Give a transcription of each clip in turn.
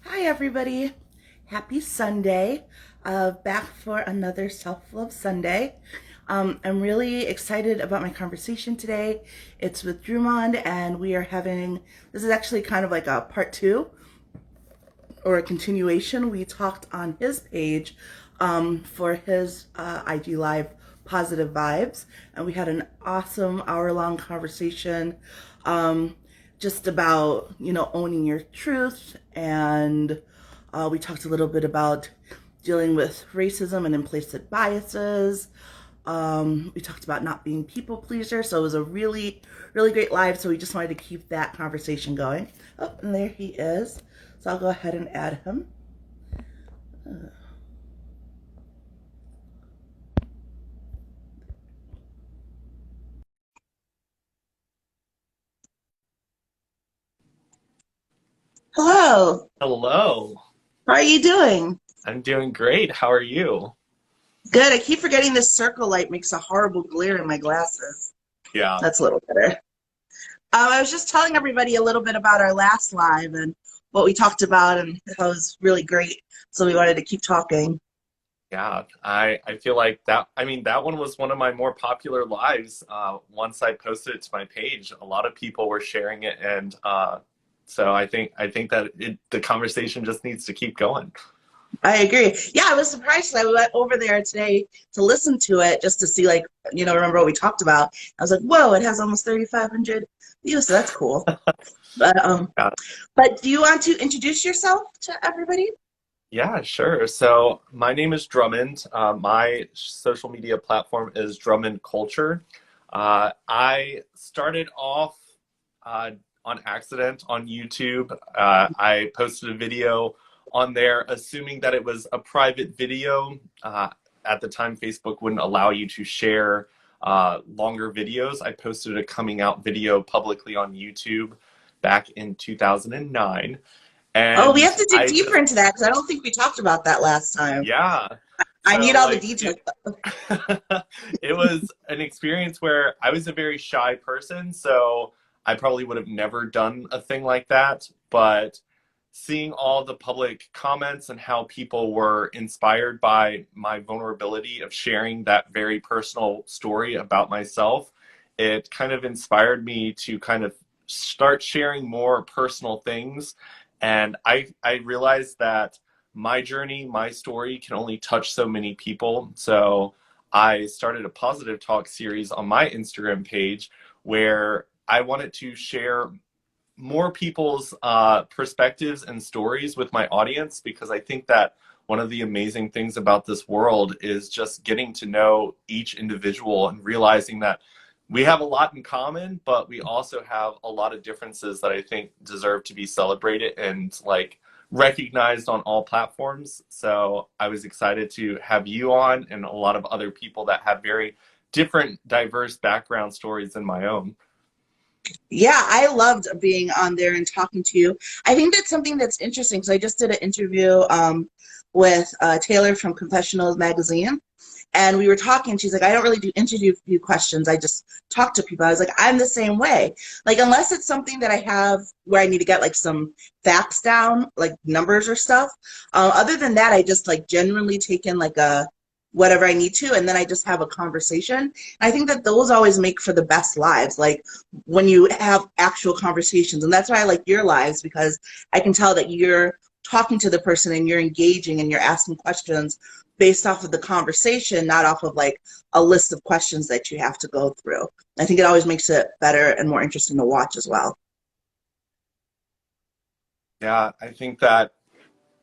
Hi, everybody. Happy Sunday. Back for another Self Love Sunday. I'm really excited about my conversation today. It's with Drummond, and we are having this is actually kind of like a part two or a continuation. We talked on his page for his IG Live Positive Vibes, and we had an awesome hour-long conversation just about, owning your truth. And we talked a little bit about dealing with racism and implicit biases. We talked about not being people pleaser. So it was a really, really great live. So we just wanted to keep that conversation going. Oh, and there he is. So I'll go ahead and add him. Hello. Hello. How are you doing? I'm doing great. How are you? Good. I keep forgetting this circle light makes a horrible glare in my glasses. Yeah. That's a little better. I was just telling everybody a little bit about our last live and what we talked about, and how it was really great. So we wanted to keep talking. Yeah. I feel like that one was one of my more popular lives. Once I posted it to my page, a lot of people were sharing it, and so I think that the conversation just needs to keep going. I agree. Yeah, I was surprised. I went over there today to listen to it just to see, like, remember what we talked about. I was like, whoa, it has almost 3,500 views, so that's cool. But Yeah. but do you want to introduce yourself to everybody? Yeah, sure. So my name is Drummond. My social media platform is Drummond Culture. I started off uh, on accident on YouTube. I posted a video on there, assuming that it was a private video. At the time, Facebook wouldn't allow you to share longer videos. I posted a coming out video publicly on YouTube back in 2009. Oh, we And have to dig I deeper just into that because I don't think we talked about that last time. Yeah. I So need all the like details. it was an experience where I was a very shy person, so I probably would have never done a thing like that, but seeing all the public comments and how people were inspired by my vulnerability of sharing that very personal story about myself, it kind of inspired me to kind of start sharing more personal things. And I realized that my journey, my story can only touch so many people. So I started a positive talk series on my Instagram page where I wanted to share more people's perspectives and stories with my audience, because I think that one of the amazing things about this world is just getting to know each individual and realizing that we have a lot in common, but we also have a lot of differences that I think deserve to be celebrated and like recognized on all platforms. So I was excited to have you on and a lot of other people that have very different, diverse background stories than my own. Yeah, I loved being on there and talking to you. I think that's something that's interesting because I just did an interview with Taylor from Confessionals magazine, and we were talking. She's like, I don't really do interview questions. I just talk to people. I was like, I'm the same way. Like, unless it's something that I have where I need to get like some facts down, like numbers or stuff. Other than that, I just like genuinely take in like a whatever I need to, and then I just have a conversation. I think that those always make for the best lives. Like when you have actual conversations. And that's why I like your lives, because I can tell that you're talking to the person and you're engaging and you're asking questions based off of the conversation, not off of like a list of questions that you have to go through. I think it always makes it better and more interesting to watch as well. Yeah, I think that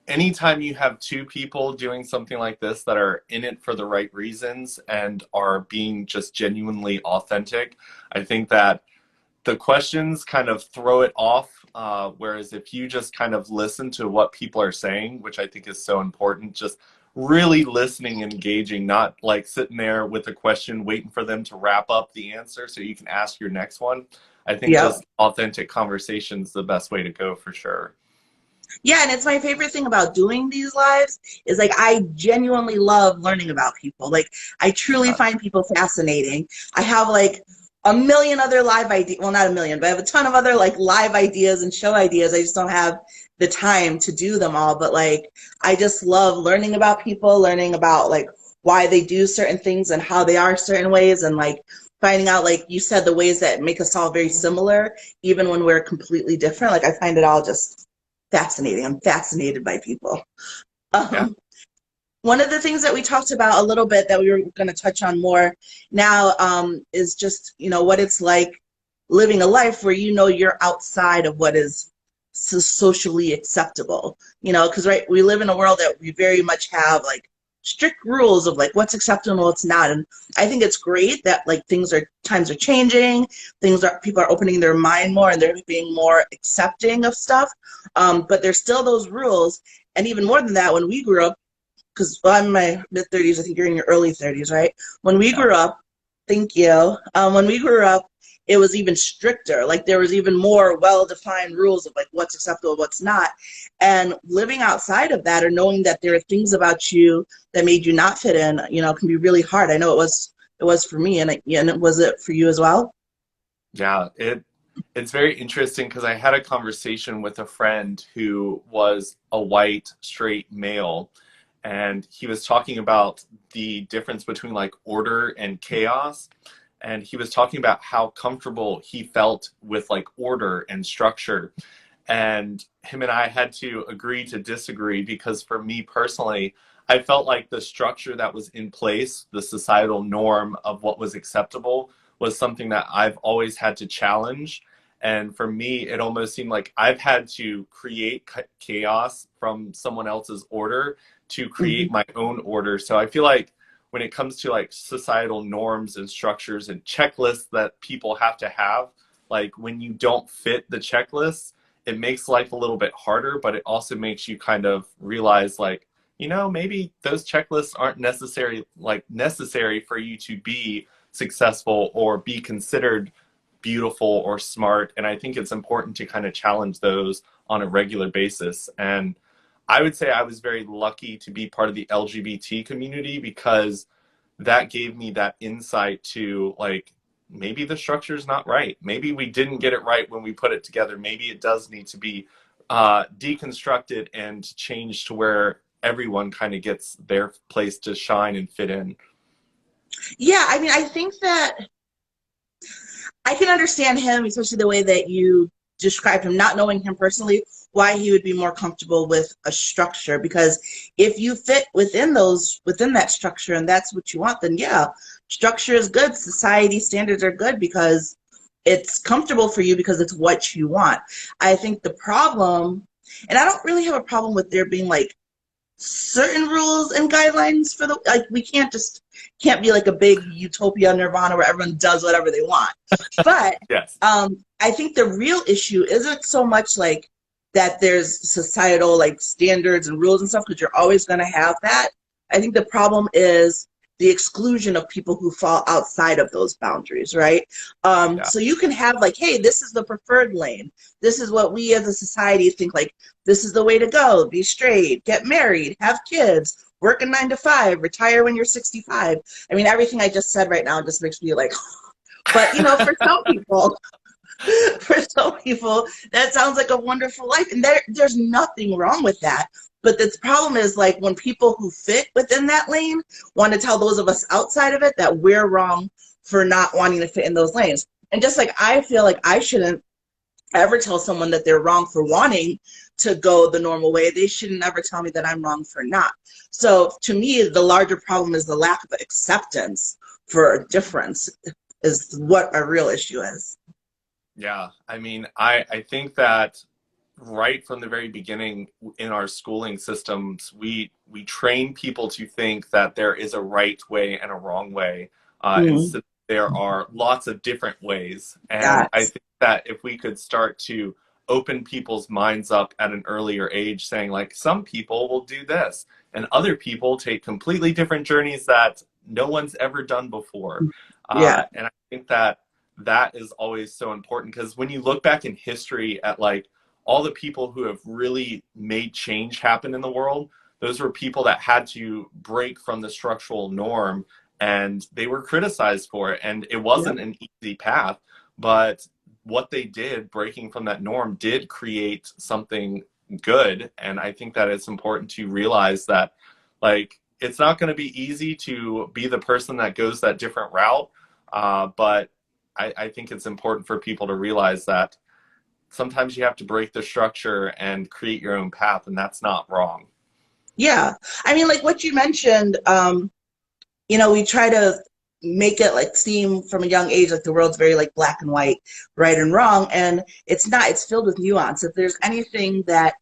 anytime you have two people doing something like this that are in it for the right reasons and are being just genuinely authentic, I think that the questions kind of throw it off. Whereas if you just kind of listen to what people are saying, which I think is so important, just really listening and engaging, not like sitting there with a question waiting for them to wrap up the answer so you can ask your next one. I think Yep. just authentic conversation is the best way to go for sure. Yeah, and it's my favorite thing about doing these lives is like I genuinely love learning about people. Like I truly Yeah. find people fascinating. I have like a million other live ideas. Well, not a million, but I have a ton of other like live ideas and show ideas. I just don't have the time to do them all, but like I just love learning about people, learning about like why they do certain things and how they are certain ways, and like finding out, like you said, the ways that make us all very similar, even when we're completely different. Like I find it all just fascinating. I'm fascinated by people. Yeah. Um, One of the things that we talked about a little bit that we were going to touch on more now is just, what it's like living a life where you're outside of what is socially acceptable. Because right, we live in a world that we very much have like strict rules of like what's acceptable and what's not. And I think it's great that like times are changing, people are opening their mind more and they're being more accepting of stuff. But there's still those rules. And even more than that, when we grew up, because I'm in my mid 30s, I think you're in your early 30s, right? When we Yeah. grew up, thank you. When we grew up, it was even stricter. Like there was even more well-defined rules of like what's acceptable, what's not. And living outside of that, or knowing that there are things about you that made you not fit in, can be really hard. I know it was for me, and was it for you as well? Yeah, it's very interesting because I had a conversation with a friend who was a white straight male, and he was talking about the difference between like order and chaos, and he was talking about how comfortable he felt with like order and structure. And him and I had to agree to disagree because for me personally, I felt like the structure that was in place, the societal norm of what was acceptable, was something that I've always had to challenge. And for me, it almost seemed like I've had to create chaos from someone else's order to Mhm. create my own order. So I feel like when it comes to like societal norms and structures and checklists that people have, like when you don't fit the checklist, it makes life a little bit harder, but it also makes you kind of realize like, maybe those checklists aren't necessary for you to be successful or be considered beautiful or smart. And I think it's important to kind of challenge those on a regular basis. And I would say I was very lucky to be part of the LGBT community because that gave me that insight to like maybe the structure is not right. Maybe we didn't get it right when we put it together. Maybe it does need to be deconstructed and changed to where everyone kind of gets their place to shine and fit in. Yeah, I mean, I think that I can understand him, especially the way that you described him, not knowing him personally, why he would be more comfortable with a structure. Because if you fit within that structure and that's what you want, then yeah, structure is good. Society standards are good because it's comfortable for you because it's what you want. I think the problem, and I don't really have a problem with there being like certain rules and guidelines for the like we can't be like a big utopia nirvana where everyone does whatever they want, but Yes. I think the real issue isn't so much like that there's societal like standards and rules and stuff, because you're always going to have that. I think the problem is the exclusion of people who fall outside of those boundaries, right? Yeah. So you can have like, hey, this is the preferred lane, this is what we as a society think like this is the way to go: be straight, get married, have kids, work a 9 to 5, retire when you're 65. I mean, everything I just said right now just makes me like, but for some people, for some people, that sounds like a wonderful life. And there's nothing wrong with that. But the problem is like when people who fit within that lane want to tell those of us outside of it that we're wrong for not wanting to fit in those lanes. And just like I feel like I shouldn't ever tell someone that they're wrong for wanting to go the normal way, they shouldn't ever tell me that I'm wrong for not. So to me, the larger problem is the lack of acceptance for a difference is what a real issue is. Yeah. I mean, I think that right from the very beginning in our schooling systems, we train people to think that there is a right way and a wrong way, and Mm, so there are lots of different ways. And I yes. think that if we could start to open people's minds up at an earlier age, saying like some people will do this, and other people take completely different journeys that no one's ever done before, Yeah. and I think that that is always so important because when you look back in history at like all the people who have really made change happen in the world, those were people that had to break from the structural norm and they were criticized for it. And it Yep. wasn't an easy path, but what they did, breaking from that norm, did create something good. And I think that it's important to realize that, like, it's not going to be easy to be the person that goes that different route. But I think it's important for people to realize that sometimes you have to break the structure and create your own path, and that's not wrong. Yeah. I mean, like what you mentioned, we try to make it like seem from a young age like the world's very like black and white, right and wrong. And it's not, it's filled with nuance. If there's anything that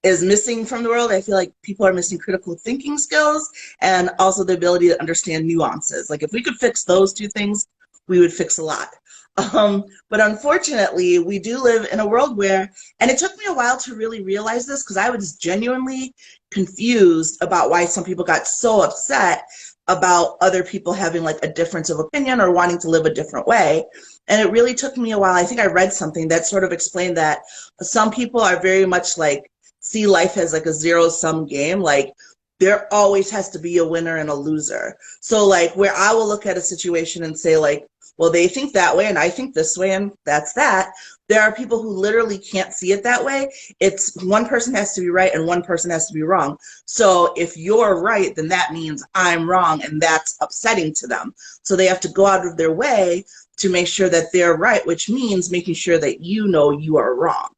is missing from the world, I feel like people are missing critical thinking skills and also the ability to understand nuances. Like if we could fix those two things, we would fix a lot. But unfortunately, we do live in a world where, and it took me a while to really realize this because I was genuinely confused about why some people got so upset about other people having like a difference of opinion or wanting to live a different way. And it really took me a while. I think I read something that sort of explained that some people are very much like see life as like a zero-sum game. Like there always has to be a winner and a loser. So like where I will look at a situation and say like, well, they think that way and I think this way and that's that. There are people who literally can't see it that way. It's one person has to be right and one person has to be wrong. So if you're right, then that means I'm wrong and that's upsetting to them. So they have to go out of their way to make sure that they're right, which means making sure that you know you are wrong.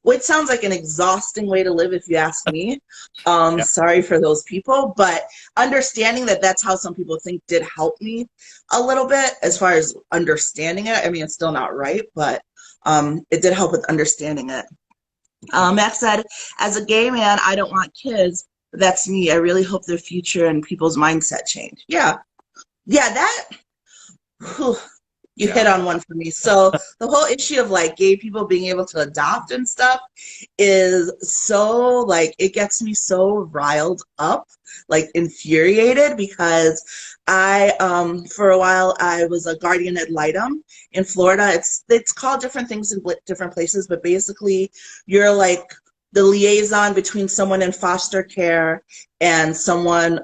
Which sounds like an exhausting way to live if you ask me. Yeah. Sorry for those people, but understanding that that's how some people think did help me a little bit as far as understanding it. I mean, it's still not right, but it did help with understanding it. Max said, as a gay man, I don't want kids. But that's me. I really hope their future and people's mindset change. Yeah. Yeah, that, whew, you hit Yeah. on one for me. So the whole issue of like gay people being able to adopt and stuff is so like it gets me so riled up, like infuriated because I for a while I was a guardian ad litem in Florida. It's called different things in different places, but basically you're like the liaison between someone in foster care and someone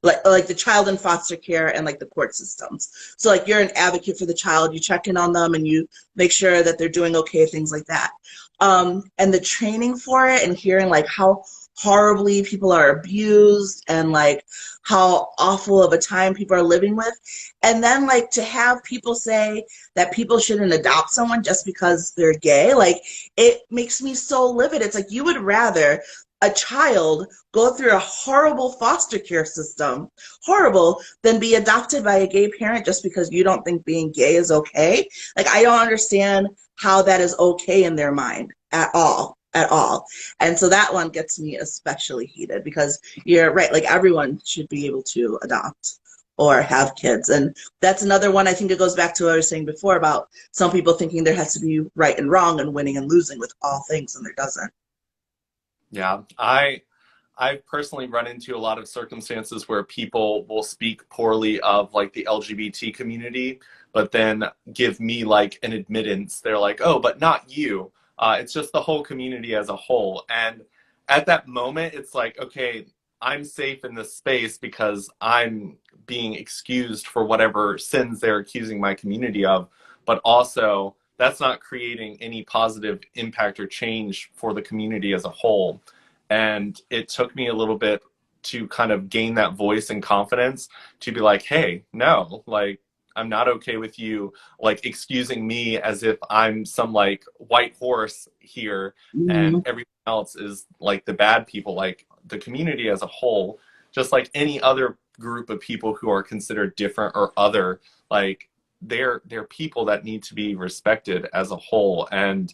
like the child in foster care and like the court systems. So like you're an advocate for the child, you check in on them and you make sure that they're doing okay, things like that. And the training for it and hearing like how horribly people are abused and like how awful of a time people are living with. And then like to have people say that people shouldn't adopt someone just because they're gay, like it makes me so livid. It's like you would rather a child go through a horrible foster care system, horrible, than be adopted by a gay parent just because you don't think being gay is okay. Like, I don't understand how that is okay in their mind at all, at all. And so that one gets me especially heated because you're right, like everyone should be able to adopt or have kids. And that's another one. I think it goes back to what I was saying before about some people thinking there has to be right and wrong and winning and losing with all things, and there doesn't. Yeah. I've personally run into a lot of circumstances where people will speak poorly of like the LGBT community, but then give me like an admittance. They're like, oh, but not you. It's just the whole community as a whole. And at that moment, it's like, okay, I'm safe in this space because I'm being excused for whatever sins they're accusing my community of. But also, that's not creating any positive impact or change for the community as a whole. And it took me a little bit to kind of gain that voice and confidence to be like, hey, no, like, I'm not okay with you like excusing me as if I'm some like white horse here and Mhm. everyone else is like the bad people, like the community as a whole, just like any other group of people who are considered different or other, like they're people that need to be respected as a whole. And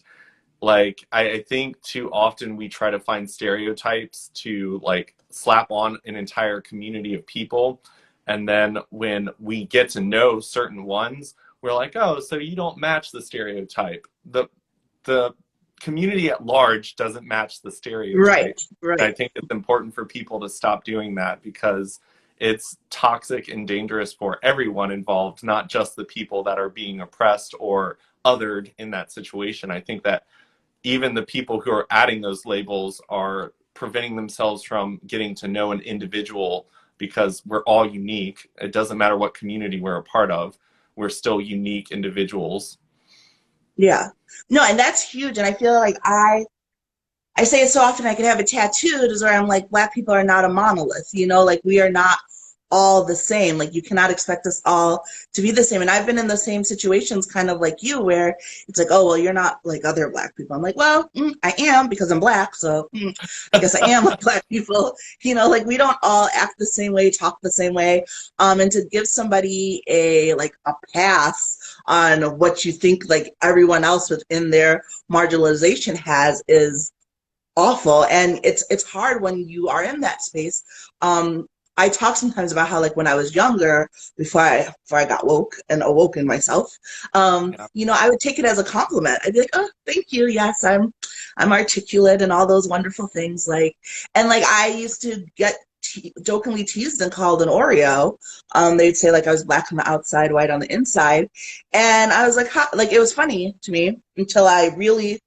like I think too often we try to find stereotypes to like slap on an entire community of people, and then when we get to know certain ones, we're like, oh, so you don't match the stereotype. The community at large doesn't match the Right, stereotype. And right. I think it's important for people to stop doing that because it's toxic and dangerous for everyone involved, not just the people that are being oppressed or othered in that situation. I think that even the people who are adding those labels are preventing themselves from getting to know an individual because we're all unique. It doesn't matter what community we're a part of, we're still unique individuals. Yeah. No, and that's huge. And I feel like I say it so often I could have it tattooed is where I'm like, Black people are not a monolith, you know, like we are not all the same. Like you cannot expect us all to be the same. And I've been in the same situations kind of like you where it's like, oh, well, you're not like other Black people. I'm like, well, I am because I'm Black. So I guess I am like Black people. You know, like we don't all act the same way, talk the same way. And to give somebody a like a pass on what you think like everyone else within their marginalization has is awful, and it's hard when you are in that space. I talk sometimes about how like when I was younger, before I got woke and awoken myself, Yeah. you know, I would take it as a compliment. I'd be like, oh, thank you, yes, I'm articulate and all those wonderful things, like, and like I used to get jokingly teased and called an Oreo. They'd say like I was Black on the outside, white on the inside, and I was like, huh, like it was funny to me until I really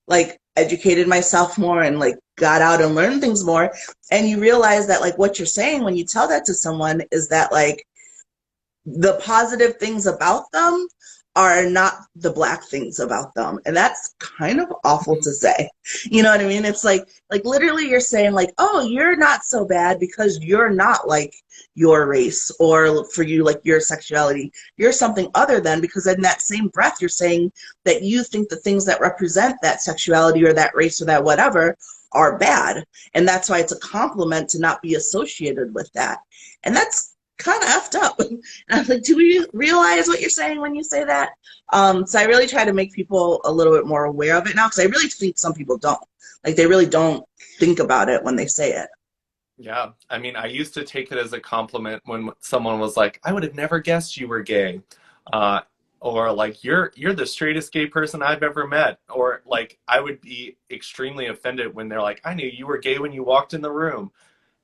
like educated myself more and like got out and learned things more. And you realize that like what you're saying when you tell that to someone is that like the positive things about them are not the Black things about them, and that's kind of awful to say. You know what I mean? It's like literally you're saying like, oh, you're not so bad because you're not like your race, or for you like your sexuality, you're something other than, because in that same breath you're saying that you think the things that represent that sexuality or that race or that whatever are bad, and that's why it's a compliment to not be associated with that. And that's kind of effed up. And I was like, do we realize what you're saying when you say that? So I really try to make people a little bit more aware of it now, because I really think some people don't. Like they really don't think about it when they say it. Yeah. I mean, I used to take it as a compliment when someone was like, I would have never guessed you were gay. Uh, or like you're the straightest gay person I've ever met. Or like I would be extremely offended when they're like, I knew you were gay when you walked in the room.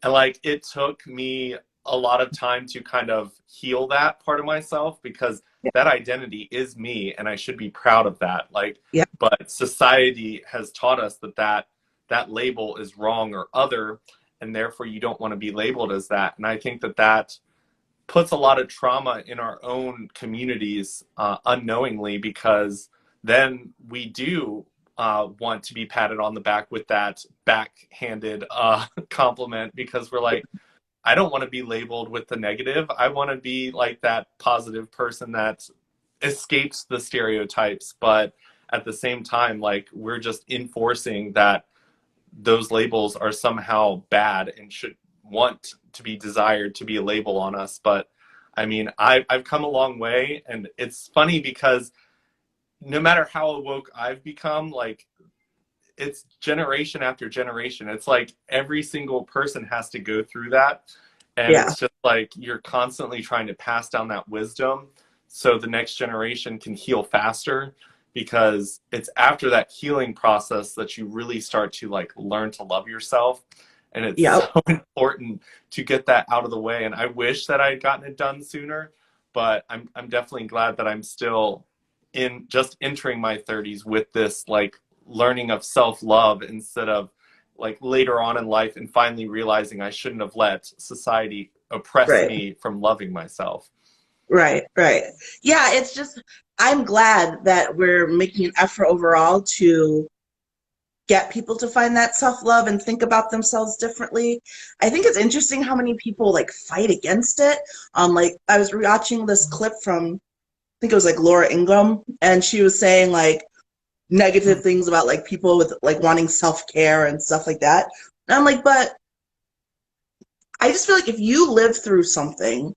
And like it took me a lot of time to kind of heal that part of myself, because Yeah. that identity is me and I should be proud of that. Like, Yeah. but society has taught us that that label is wrong or other, and therefore you don't want to be labeled as that. And I think that that puts a lot of trauma in our own communities unknowingly, because then we do want to be patted on the back with that backhanded compliment, because we're like, I don't want to be labeled with the negative. I want to be like that positive person that escapes the stereotypes, but at the same time, like we're just enforcing that those labels are somehow bad and should want to be desired to be a label on us. But I mean, I've come a long way, and it's funny because no matter how awoke I've become, like it's generation after generation. It's like every single person has to go through that. And Yeah. it's just like you're constantly trying to pass down that wisdom so the next generation can heal faster, because it's after that healing process that you really start to like learn to love yourself. And it's Yep. so important to get that out of the way. And I wish that I had gotten it done sooner, but I'm definitely glad that I'm still in just entering my 30s with this like learning of self-love instead of like later on in life and finally realizing I shouldn't have let society oppress Right. me from loving myself. Right. Right. Yeah. It's just, I'm glad that we're making an effort overall to get people to find that self-love and think about themselves differently. I think it's interesting how many people like fight against it. Like I was watching this clip from, I think it was like Laura Ingraham, and she was saying like negative things about like people with like wanting self-care and stuff like that. And I'm like, but I just feel like if you live through something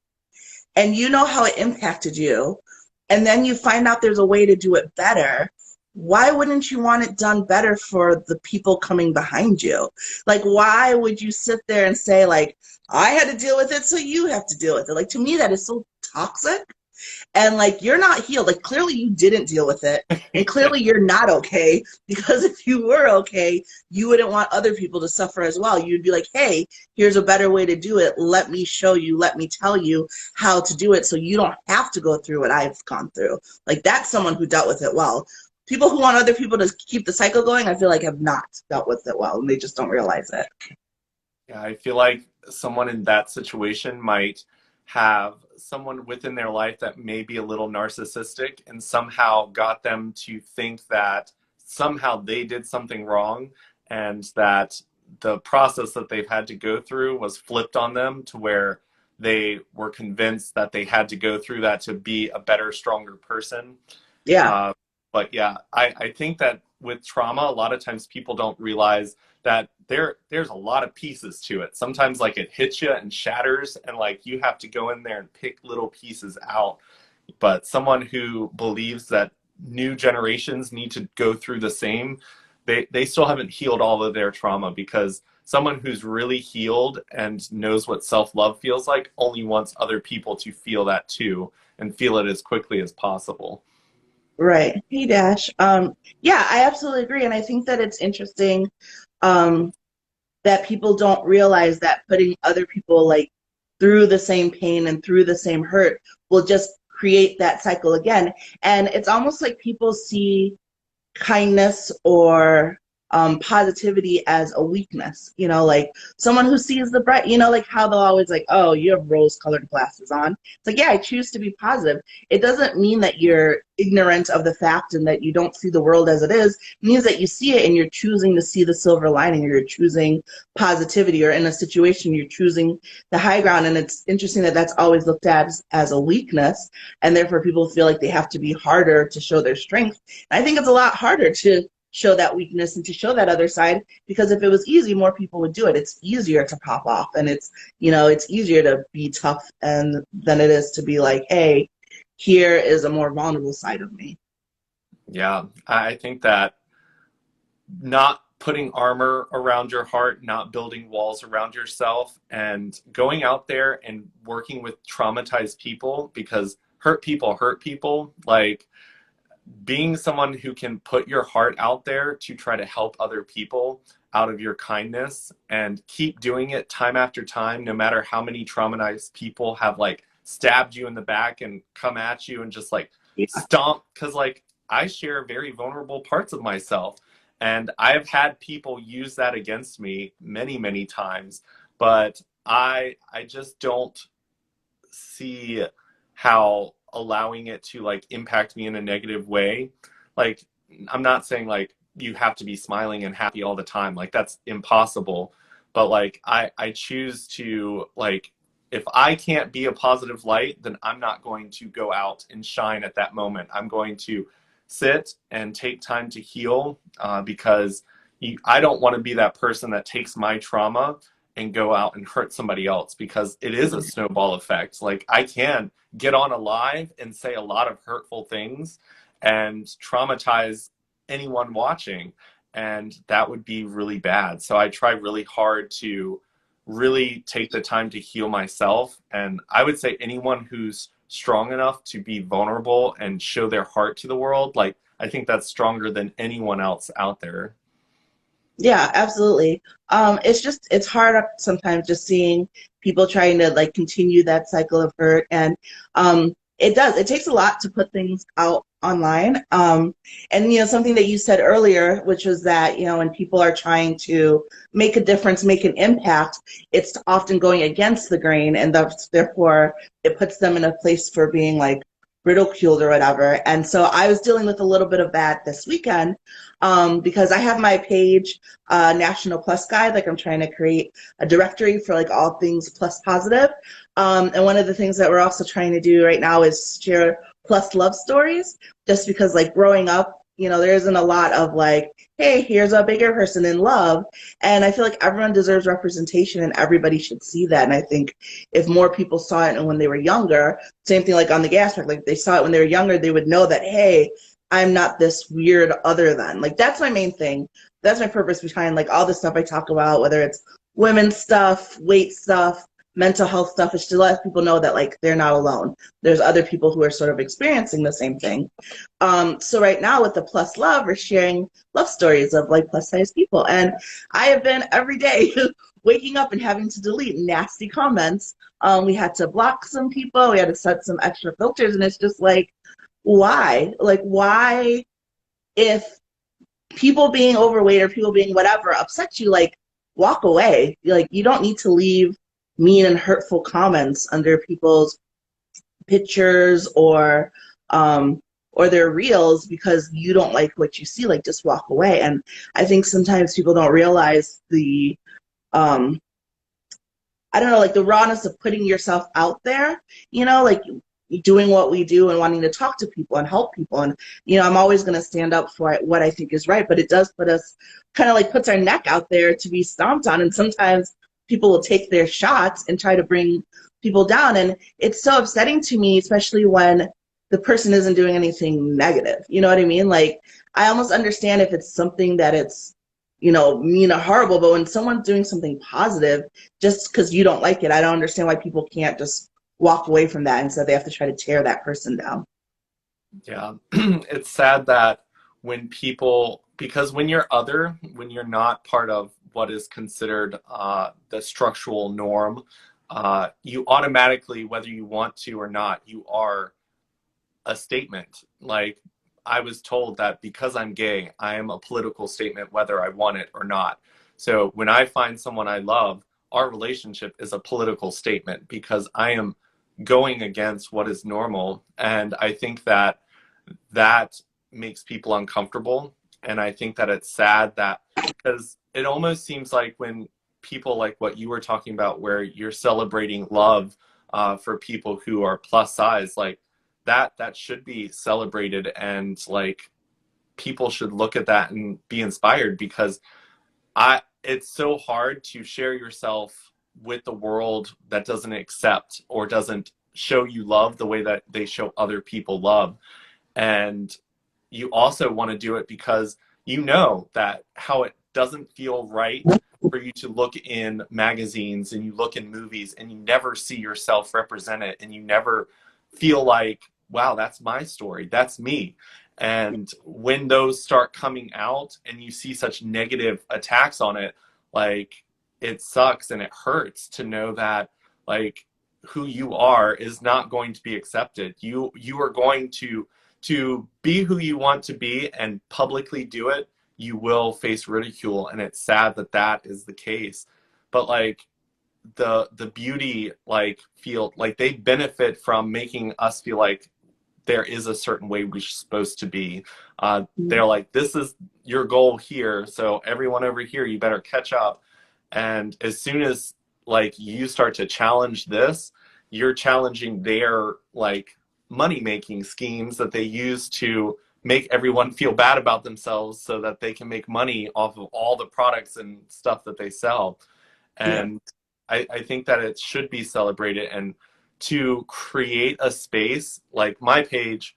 and you know how it impacted you, and then you find out there's a way to do it better, why wouldn't you want it done better for the people coming behind you? Like, why would you sit there and say, like, I had to deal with it, so you have to deal with it? Like, to me, that is so toxic. And like you're not healed, like clearly you didn't deal with it, and clearly you're not okay, because if you were okay you wouldn't want other people to suffer as well. You'd be like, hey, here's a better way to do it, let me show you, let me tell you how to do it so you don't have to go through what I've gone through. Like that's someone who dealt with it well. People who want other people to keep the cycle going, I feel like have not dealt with it well, and they just don't realize it. Yeah, I feel like someone in that situation might have someone within their life that may be a little narcissistic and somehow got them to think that somehow they did something wrong. and that the process that they've had to go through was flipped on them to where they were convinced that they had to go through that to be a better, stronger person. Yeah. Uh, but yeah, I think that with trauma, a lot of times people don't realize that there's a lot of pieces to it. Sometimes like it hits you and shatters, and like you have to go in there and pick little pieces out. But someone who believes that new generations need to go through the same, they still haven't healed all of their trauma, because someone who's really healed and knows what self-love feels like only wants other people to feel that too, and feel it as quickly as possible. Right. Hey, Dash. Yeah, I absolutely agree. And I think that it's interesting um, that people don't realize that putting other people like through the same pain and through the same hurt will just create that cycle again. And it's almost like people see kindness or positivity as a weakness, like someone who sees the bright, like how they'll always like, oh, you have rose-colored glasses on. It's like, yeah, I choose to be positive. It doesn't mean that you're ignorant of the fact and that you don't see the world as it is. It means that you see it and you're choosing to see the silver lining, or you're choosing positivity, or in a situation, you're choosing the high ground. And it's interesting that that's always looked at as a weakness, and therefore people feel like they have to be harder to show their strength. And I think it's a lot harder to show that weakness and to show that other side, because if it was easy, more people would do it. It's easier to pop off, and it's easier to be tough and than it is to be like, hey, here is a more vulnerable side of me. Yeah, I think that not putting armor around your heart, not building walls around yourself, and going out there and working with traumatized people, because hurt people, like being someone who can put your heart out there to try to help other people out of your kindness and keep doing it time after time, no matter how many traumatized people have like stabbed you in the back and come at you and just like Yeah. stomp. Because like I share very vulnerable parts of myself, and I've had people use that against me many times, but I just don't see how allowing it to like impact me in a negative way. Like, I'm not saying like you have to be smiling and happy all the time, like that's impossible, but like I choose to, like, if I can't be a positive light, then I'm not going to go out and shine at that moment. I'm going to sit and take time to heal, because I don't want to be that person that takes my trauma and go out and hurt somebody else, because it is a snowball effect. Like I can get on a live and say a lot of hurtful things and traumatize anyone watching, and that would be really bad. So I try really hard to really take the time to heal myself, and I would say anyone who's strong enough to be vulnerable and show their heart to the world, like I think that's stronger than anyone else out there. Yeah, absolutely. It's hard sometimes just seeing people trying to like continue that cycle of hurt, and it takes a lot to put things out online. And something that you said earlier, which was that when people are trying to make a difference, make an impact, it's often going against the grain, and therefore it puts them in a place for being like ridiculed or whatever. And so I was dealing with a little bit of that this weekend, because I have my page, National Plus Guide. Like I'm trying to create a directory for like all things plus positive. And one of the things that we're also trying to do right now is share plus love stories, just because like growing up, there isn't a lot of like, hey, here's a bigger person in love. And I feel like everyone deserves representation and everybody should see that. And I think if more people saw it and when they were younger, same thing like on the gas truck, like they saw it when they were younger, they would know that, hey, I'm not this weird other than. Like that's my main thing. That's my purpose behind like all the stuff I talk about, whether it's women's stuff, weight stuff, mental health stuff, is to let people know that like they're not alone. There's other people who are sort of experiencing the same thing. So right now with the Plus Love, we're sharing love stories of like plus size people. And I have been every day waking up and having to delete nasty comments. We had to block some people. We had to set some extra filters. And it's just like, why? Like, why, if people being overweight or people being whatever upsets you, like, walk away. Like, you don't need to leave mean and hurtful comments under people's pictures or or their reels because you don't like what you see, like just walk away. And I think sometimes people don't realize the um I don't know, like the rawness of putting yourself out there, like doing what we do and wanting to talk to people and help people. And, I'm always going to stand up for what I think is right, but it does put us kind of like puts our neck out there to be stomped on. And sometimes people will take their shots and try to bring people down. And it's so upsetting to me, especially when the person isn't doing anything negative. You know what I mean? Like, I almost understand if it's something that it's, mean or horrible, but when someone's doing something positive, just because you don't like it, I don't understand why people can't just walk away from that instead they have to try to tear that person down. Yeah, it's sad that because when you're other, when you're not part of what is considered the structural norm, you automatically, whether you want to or not, you are a statement. Like, I was told that because I'm gay, I am a political statement, whether I want it or not. So when I find someone I love, our relationship is a political statement because I am going against what is normal. And I think that that makes people uncomfortable. And I think that it's sad that because it almost seems like when people like what you were talking about, where you're celebrating love for people who are plus size, like that should be celebrated, and like people should look at that and be inspired, because it's so hard to share yourself with the world that doesn't accept or doesn't show you love the way that they show other people love. And you also want to do it because you know that how it doesn't feel right for you to look in magazines and you look in movies and you never see yourself represented and you never feel like, wow, that's my story, that's me. And when those start coming out and you see such negative attacks on it, like, it sucks and it hurts to know that, like, who you are is not going to be accepted. You are going to be who you want to be and publicly do it. You will face ridicule, and it's sad that that is the case. But like, the beauty, like, feel like they benefit from making us feel like there is a certain way we're supposed to be. They're like, this is your goal here, so everyone over here, you better catch up. And as soon as, like, you start to challenge this, you're challenging their, like, money making schemes that they use to make everyone feel bad about themselves so that they can make money off of all the products and stuff that they sell. Yeah. And I think that it should be celebrated. And to create a space like my page,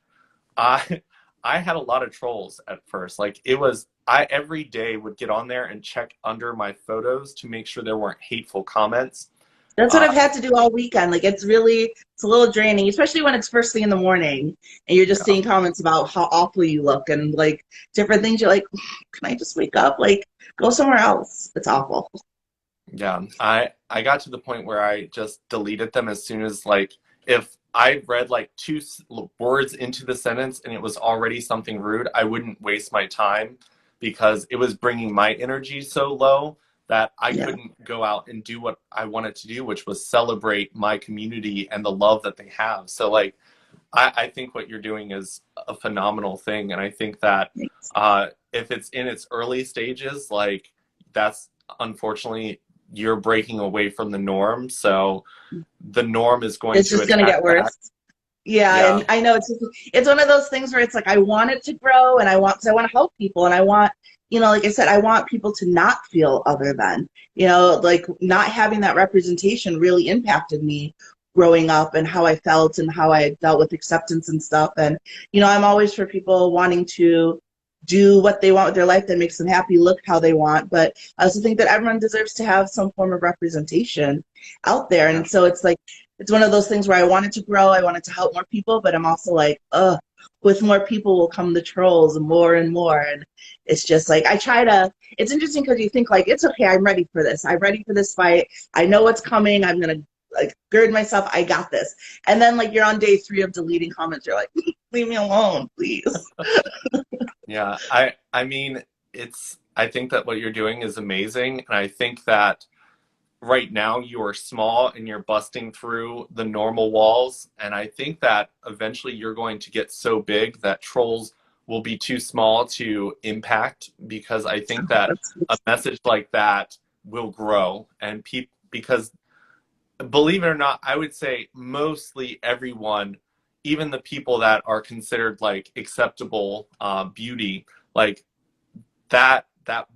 I I had a lot of trolls at first. Like, it was, I every day would get on there and check under my photos to make sure there weren't hateful comments. That's what Uh, I've had to do all weekend. Like it's a little draining, especially when it's first thing in the morning and you're just yeah, seeing comments about how awful you look and like different things. You're like, can I just wake up? Like, go somewhere else. It's awful. yeah. I got to the point where I just deleted them as soon as, like, if I read like words into the sentence and it was already something rude, I wouldn't waste my time, because it was bringing my energy so low that I Yeah. couldn't go out and do what I wanted to do, which was celebrate my community and the love that they have. So, like, I think what you're doing is a phenomenal thing. And I think that Thanks. if it's in its early stages, like, that's unfortunately, you're breaking away from the norm. So the norm is going It's to just gonna attack get back. worse. Yeah, Yeah. and I know it's one of those things where it's like I want it to grow and I want to help people and I want, like I said, I want people to not feel other than, like not having that representation really impacted me growing up and how I felt and how I dealt with acceptance and stuff. And, I'm always for people wanting to do what they want with their life that makes them happy, look how they want. But I also think that everyone deserves to have some form of representation out there. Yeah. And so it's like, it's one of those things where I wanted to grow, I wanted to help more people, but I'm also like, with more people will come the trolls and more and more. And it's just like, it's interesting because you think like, it's okay, I'm ready for this. I'm ready for this fight. I know what's coming. I'm going to like gird myself. I got this. And then like you're on day 3 of deleting comments. You're like, leave me alone, please. Yeah. I mean, I think that what you're doing is amazing. And I think that right now you are small and you're busting through the normal walls. And I think that eventually you're going to get so big that trolls will be too small to impact, because I think that a message like that will grow. And people, because believe it or not, I would say mostly everyone, even the people that are considered like acceptable beauty, like that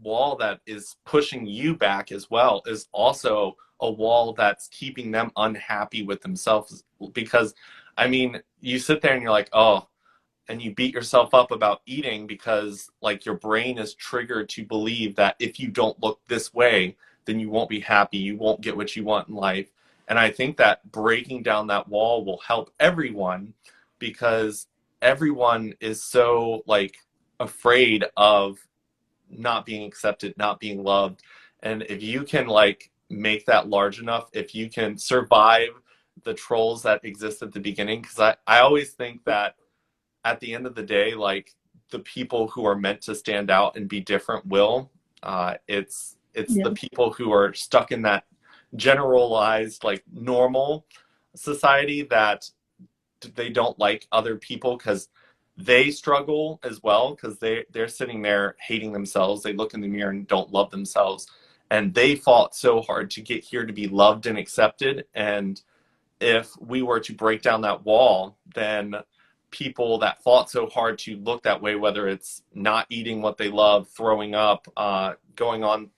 wall that is pushing you back as well is also a wall that's keeping them unhappy with themselves. Because I mean, you sit there and you're like, oh, and you beat yourself up about eating because like your brain is triggered to believe that if you don't look this way, then you won't be happy, you won't get what you want in life. And I think that breaking down that wall will help everyone, because everyone is so like afraid of not being accepted, not being loved. And if you can like make that large enough, if you can survive the trolls that exist at the beginning, because I always think that at the end of the day, like the people who are meant to stand out and be different will. It's Yeah. the people who are stuck in that generalized like normal society that they don't like other people because they struggle as well, because they're sitting there hating themselves. They look in the mirror and don't love themselves, and they fought so hard to get here to be loved and accepted. And if we were to break down that wall, then people that fought so hard to look that way, whether it's not eating what they love, throwing up, going on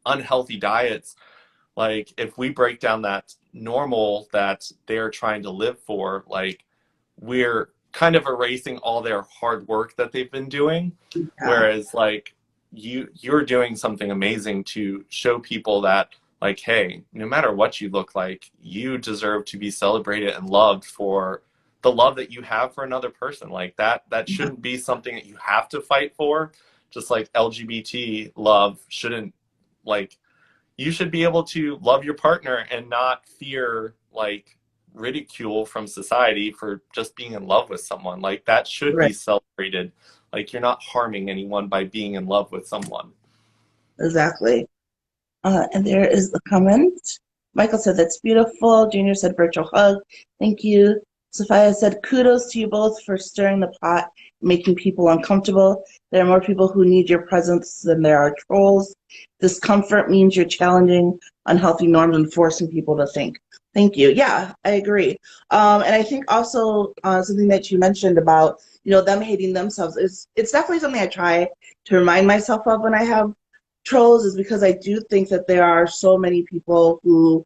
unhealthy diets, like if we break down that normal that they're trying to live for, like we're kind of erasing all their hard work that they've been doing. Yeah. Whereas like you're doing something amazing to show people that like, hey, no matter what you look like, you deserve to be celebrated and loved for the love that you have for another person. Like that shouldn't be something that you have to fight for. Just like LGBT love shouldn't, like, you should be able to love your partner and not fear like ridicule from society for just being in love with someone. Like that should Right. be celebrated. Like you're not harming anyone by being in love with someone. Exactly. And there is the comment. Michael said, that's beautiful. Junior said, virtual hug. Thank you. Sophia said, kudos to you both for stirring the pot, making people uncomfortable. There are more people who need your presence than there are trolls. Discomfort means you're challenging unhealthy norms and forcing people to think. Thank you. Yeah, I agree. And I think also something that you mentioned about, them hating themselves is it's definitely something I try to remind myself of when I have trolls, is because I do think that there are so many people who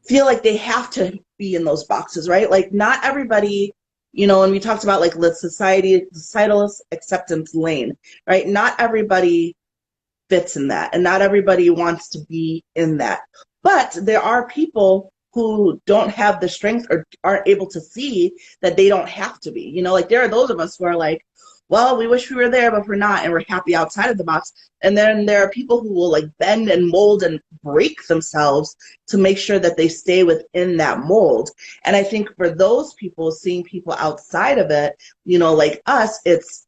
feel like they have to be in those boxes, right? Like not everybody, when we talked about like the societal acceptance lane, right? Not everybody fits in that, and not everybody wants to be in that. But there are people who don't have the strength or aren't able to see that they don't have to be. Like there are those of us who are like, well, we wish we were there, but we're not, and we're happy outside of the box. And then there are people who will like bend and mold and break themselves to make sure that they stay within that mold. And I think for those people, seeing people outside of it, like us, it's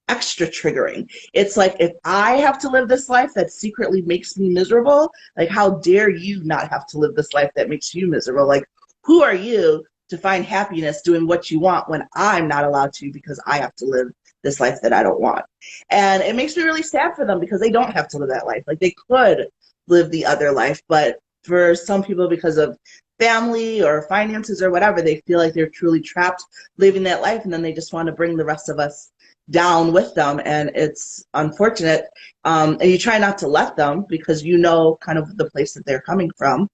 extra triggering. It's like, if I have to live this life that secretly makes me miserable, like how dare you not have to live this life that makes you miserable? Like, who are you to find happiness doing what you want when I'm not allowed to because I have to live this life that I don't want? And it makes me really sad for them because they don't have to live that life. Like they could live the other life, but for some people, because of family or finances or whatever, they feel like they're truly trapped living that life, and then they just want to bring the rest of us down with them, and it's unfortunate. And you try not to let them, because kind of the place that they're coming from.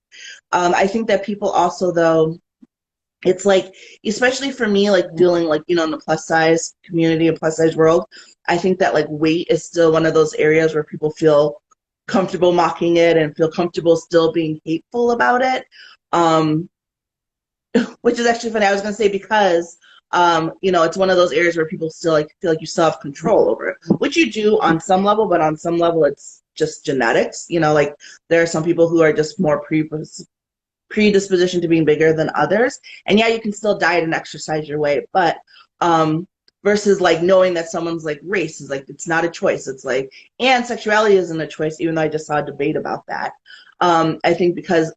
I think that people also, though, it's like, especially for me, like dealing like, in the plus size community and plus size world, I think that like weight is still one of those areas where people feel comfortable mocking it and feel comfortable still being hateful about it. Which is actually funny. I was going to say, because it's one of those areas where people still like feel like you still have control over it, which you do on some level, but on some level it's just genetics. Like there are some people who are just more predisposition to being bigger than others, and yeah, you can still diet and exercise your way, but versus like knowing that someone's like race is like it's not a choice. It's like, and sexuality isn't a choice, even though I just saw a debate about that. I think because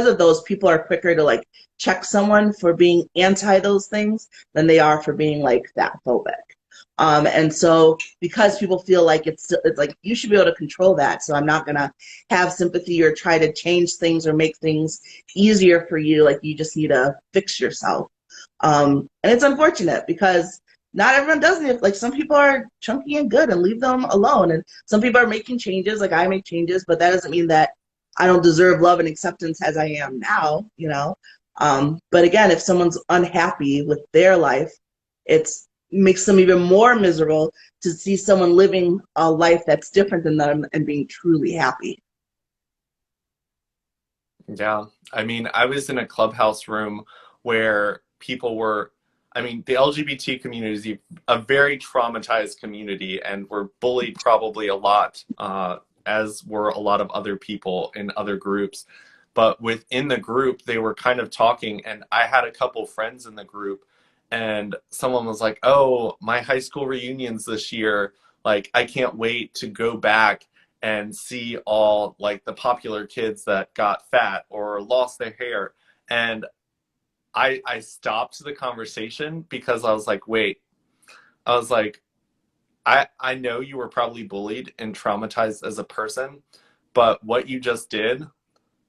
of those, people are quicker to like check someone for being anti those things than they are for being like that phobic. And so because people feel like it's like you should be able to control that, so I'm not gonna have sympathy or try to change things or make things easier for you. Like you just need to fix yourself. And it's unfortunate because not everyone does it. Like some people are chunky and good and leave them alone, and some people are making changes. Like I make changes, but that doesn't mean that I don't deserve love and acceptance as I am now. You know. But again, if someone's unhappy with their life, it's makes them even more miserable to see someone living a life that's different than them and being truly happy. Yeah. I mean, I was in a clubhouse room where people were, I mean, the LGBT community is a very traumatized community and were bullied probably a lot, as were a lot of other people in other groups. But within the group, they were kind of talking, and I had a couple friends in the group, and someone was like, "Oh, my high school reunions this year, like I can't wait to go back and see all like the popular kids that got fat or lost their hair." And I stopped the conversation because I was like, "Wait." I was like, I know you were probably bullied and traumatized as a person, but what you just did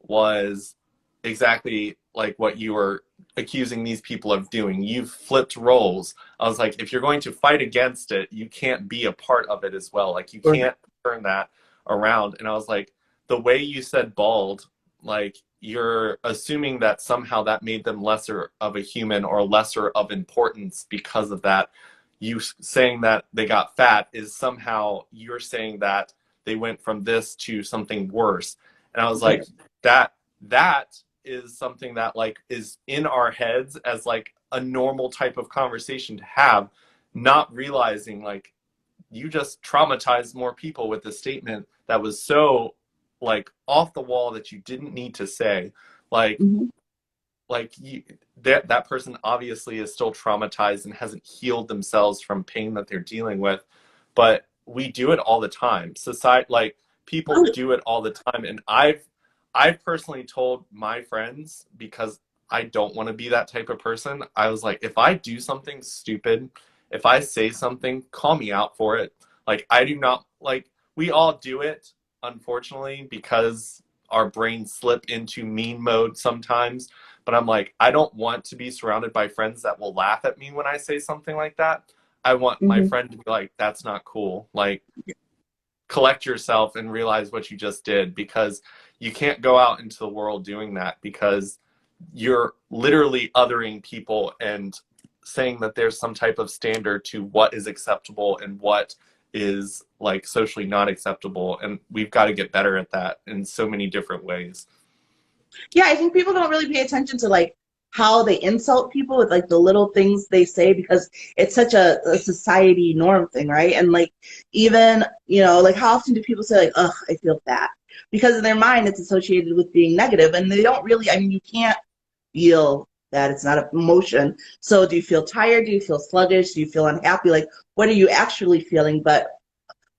was exactly like what you were accusing these people of doing. You've flipped roles. I was like, if you're going to fight against it, you can't be a part of it as well. Like you Or can't turn that around. And I was like, the way you said bald, like you're assuming that somehow that made them lesser of a human or lesser of importance because of that. You saying that they got fat is somehow you're saying that they went from this to something worse. And I was like, that is something that like is in our heads as like a normal type of conversation to have, not realizing like you just traumatized more people with a statement that was so like off the wall that you didn't need to say. Like mhm, like you, that person obviously is still traumatized and hasn't healed themselves from pain that they're dealing with, but we do it all the time. Society, like people do it all the time, and I've personally told my friends, because I don't want to be that type of person. I was like, if I do something stupid, if I say something, call me out for it. Like I do not, like we all do it, unfortunately, because our brains slip into mean mode sometimes. But I'm like, I don't want to be surrounded by friends that will laugh at me when I say something like that. I want my mhm. friend to be like, that's not cool. Like, collect yourself and realize what you just did, because you can't go out into the world doing that, because you're literally othering people and saying that there's some type of standard to what is acceptable and what is like socially not acceptable, and we've got to get better at that in so many different ways. Yeah, I think people don't really pay attention to like how they insult people with like the little things they say because it's such a society norm thing, right? And like even, you know, like how often do people say like, ugh, I feel fat? Because in their mind it's associated with being negative and they don't really, I mean, you can't feel that, it's not an emotion. So do you feel tired? Do you feel sluggish? Do you feel unhappy? Like what are you actually feeling? But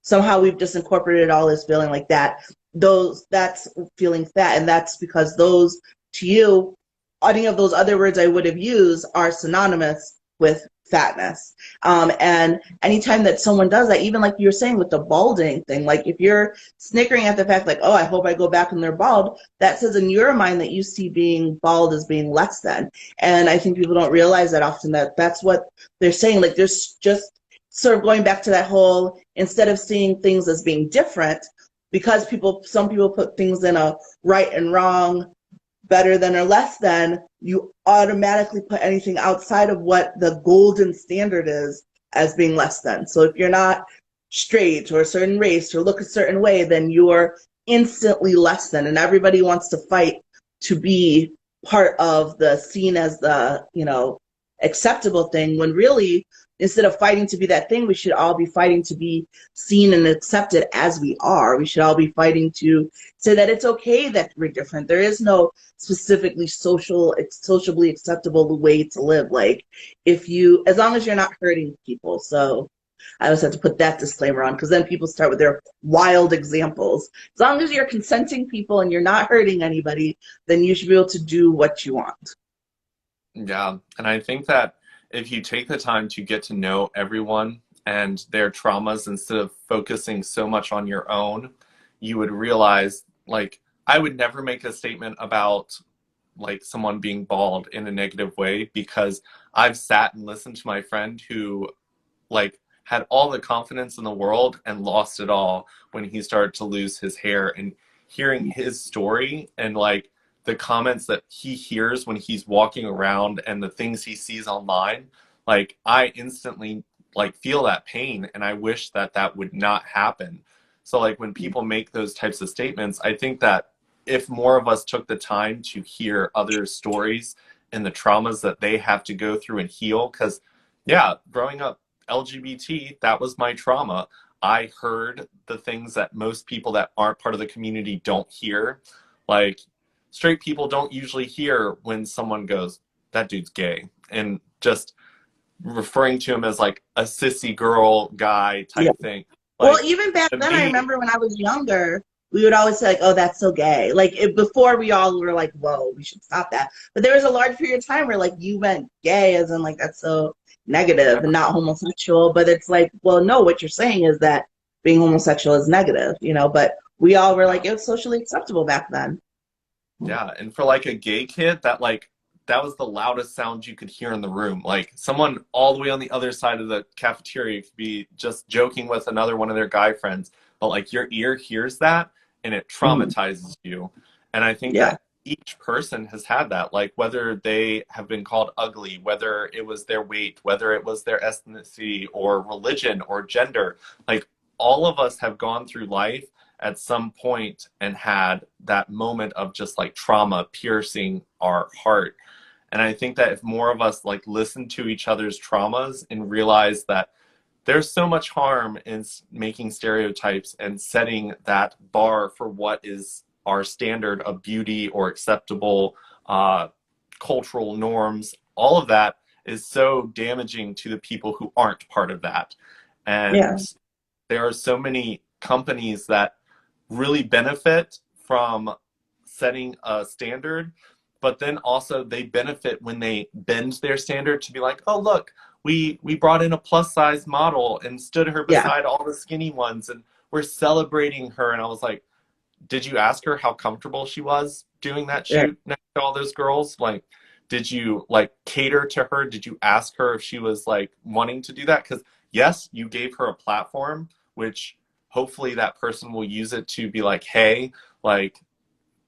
somehow we've just incorporated all this feeling like that. Those that's feeling fat, and that's because those to you, any of those other words I would have used are synonymous with fatness. And anytime that someone does that, even like you were saying with the balding thing, like if you're snickering at the fact like, oh, I hope I go back and they're bald, that says in your mind that you see being bald as being less than. And I think people don't realize that often that that's what they're saying. Like there's just sort of going back to that whole, instead of seeing things as being different, because some people put things in a right and wrong, better than or less than, you automatically put anything outside of what the golden standard is as being less than. So if you're not straight or a certain race or look a certain way, then you're instantly less than. And everybody wants to fight to be part of the seen as the, you know, acceptable thing, when really instead of fighting to be that thing, we should all be fighting to be seen and accepted as we are. We should all be fighting to say that it's okay that we're different. There is no specifically sociably acceptable way to live. Like, if you, as long as you're not hurting people. So I always have to put that disclaimer on, because then people start with their wild examples. As long as you're consenting people and you're not hurting anybody, then you should be able to do what you want. Yeah, and I think that if you take the time to get to know everyone and their traumas instead of focusing so much on your own, you would realize, like, I would never make a statement about like someone being bald in a negative way, because I've sat and listened to my friend who like had all the confidence in the world and lost it all when he started to lose his hair, and hearing his story and like the comments that he hears when he's walking around and the things he sees online, like I instantly like feel that pain, and I wish that that would not happen. So like when people make those types of statements, I think that if more of us took the time to hear others' stories and the traumas that they have to go through and heal, because yeah, growing up LGBT, that was my trauma. I heard the things that most people that aren't part of the community don't hear. Like, straight people don't usually hear when someone goes, that dude's gay, and just referring to him as like a sissy girl guy Yeah. type thing. Well, Like, even back to then, I me, remember when I was younger, we would always say, like, oh, that's so gay. Like, before we all were like, whoa, we should stop that. But there was a large period of time where, like, you went gay as in, like, that's so negative and not homosexual. But it's like, well, no, what you're saying is that being homosexual is negative, you know? But we all were yeah. like, it was socially acceptable back then. Yeah, and for like a gay kid, that like that was the loudest sound you could hear in the room. Like someone all the way on the other side of the cafeteria could be just joking with another one of their guy friends, but like your ear hears that and it Mhm. traumatizes you. And I think Yeah. that each person has had that, like whether they have been called ugly, whether it was their weight, whether it was their ethnicity or religion or gender, like all of us have gone through life at some point and had that moment of just like trauma piercing our heart. And I think that if more of us like listen to each other's traumas and realize that there's so much harm in making stereotypes and setting that bar for what is our standard of beauty or acceptable cultural norms, all of that is so damaging to the people who aren't part of that. Yeah. And there are so many companies that really benefit from setting a standard, but then also they benefit when they bend their standard to be like, oh look, we brought in a plus size model and stood her Yeah. beside all the skinny ones and we're celebrating her. And I was like, did you ask her how comfortable she was doing that Yeah. shoot next to all those girls? Like, did you like cater to her? Did you ask her if she was like wanting to do that? Because yes, you gave her a platform, which hopefully that person will use it to be like, hey, like